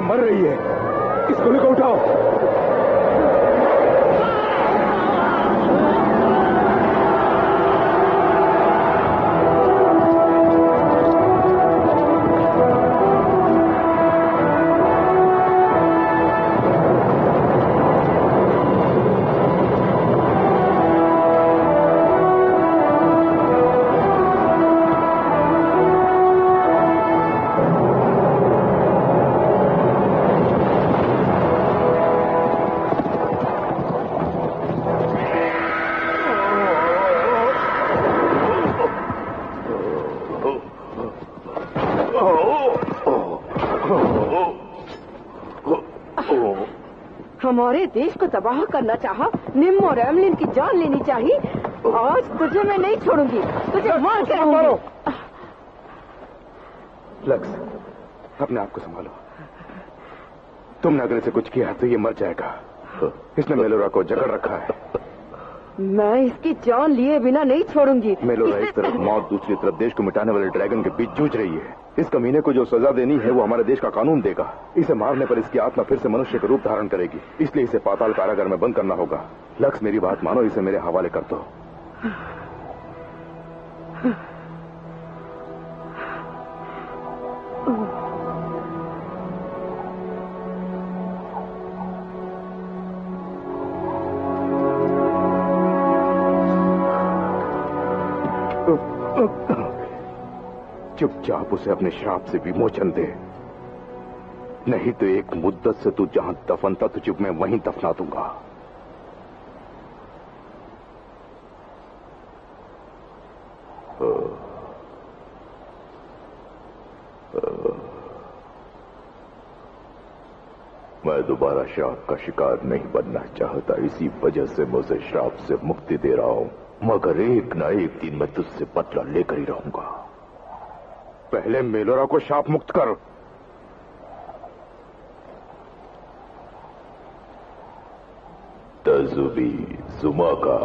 मर रही है, इस गोली को उठाओ। हमारे देश को तबाह करना चाहा, निम और एमलिन की जान लेनी चाहिए। आज तुझे मैं नहीं छोड़ूंगी, तुझे मार के रहूंगी। लक्स, अपने आप को संभालो। तुमने अगर इसे कुछ किया तो ये मर जाएगा। इसने मेलोरा को जकड़ रखा है। मैं इसकी जान लिए बिना नहीं छोड़ूंगी। मेलोरा एक तरफ मौत, दूसरी तरफ देश को मिटाने वाले ड्रैगन के बीच जूझ रही है। इस कमीने को जो सजा देनी है वो हमारे देश का कानून देगा। इसे मारने पर इसकी आत्मा फिर से मनुष्य का रूप धारण करेगी, इसलिए इसे पाताल कारागार में बंद करना होगा। लक्स, मेरी बात मानो, इसे मेरे हवाले कर दो। चुपचाप उसे अपने श्राप से विमोचन दे, नहीं तो एक मुद्दत से तू जहां दफन था तुझे मैं वहीं दफना दूंगा। मैं दोबारा श्राप का शिकार नहीं बनना चाहता, इसी वजह से मैं उसे श्राप से मुक्ति दे रहा हूं। मगर एक ना एक दिन मैं तुझसे बदला लेकर ही रहूंगा। पहले मेलोरा को श्राप मुक्त कर। तजुबी जुमा का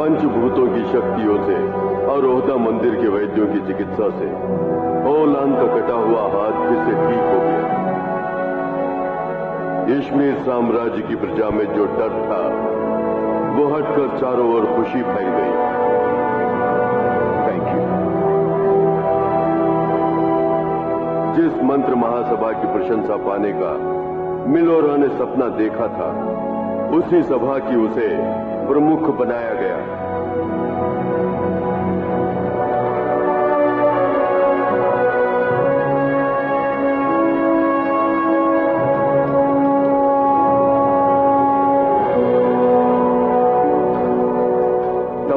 पंचभूतों की शक्तियों से और ओहदा मंदिर के वैद्यों की चिकित्सा से ओलान का कटा हुआ हाथ फिर से ठीक हो गया। इश्मीर साम्राज्य की प्रजा में जो डर था वो हटकर चारों ओर खुशी फैल गई। Thank you. जिस मंत्र महासभा की प्रशंसा पाने का मिलोरा ने सपना देखा था, उसी सभा की उसे प्रमुख बनाया गया।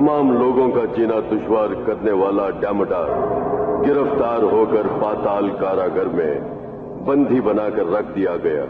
तमाम लोगों का जीना दुश्वार करने वाला डामडार गिरफ्तार होकर पाताल कारागार में बंदी बनाकर रख दिया गया।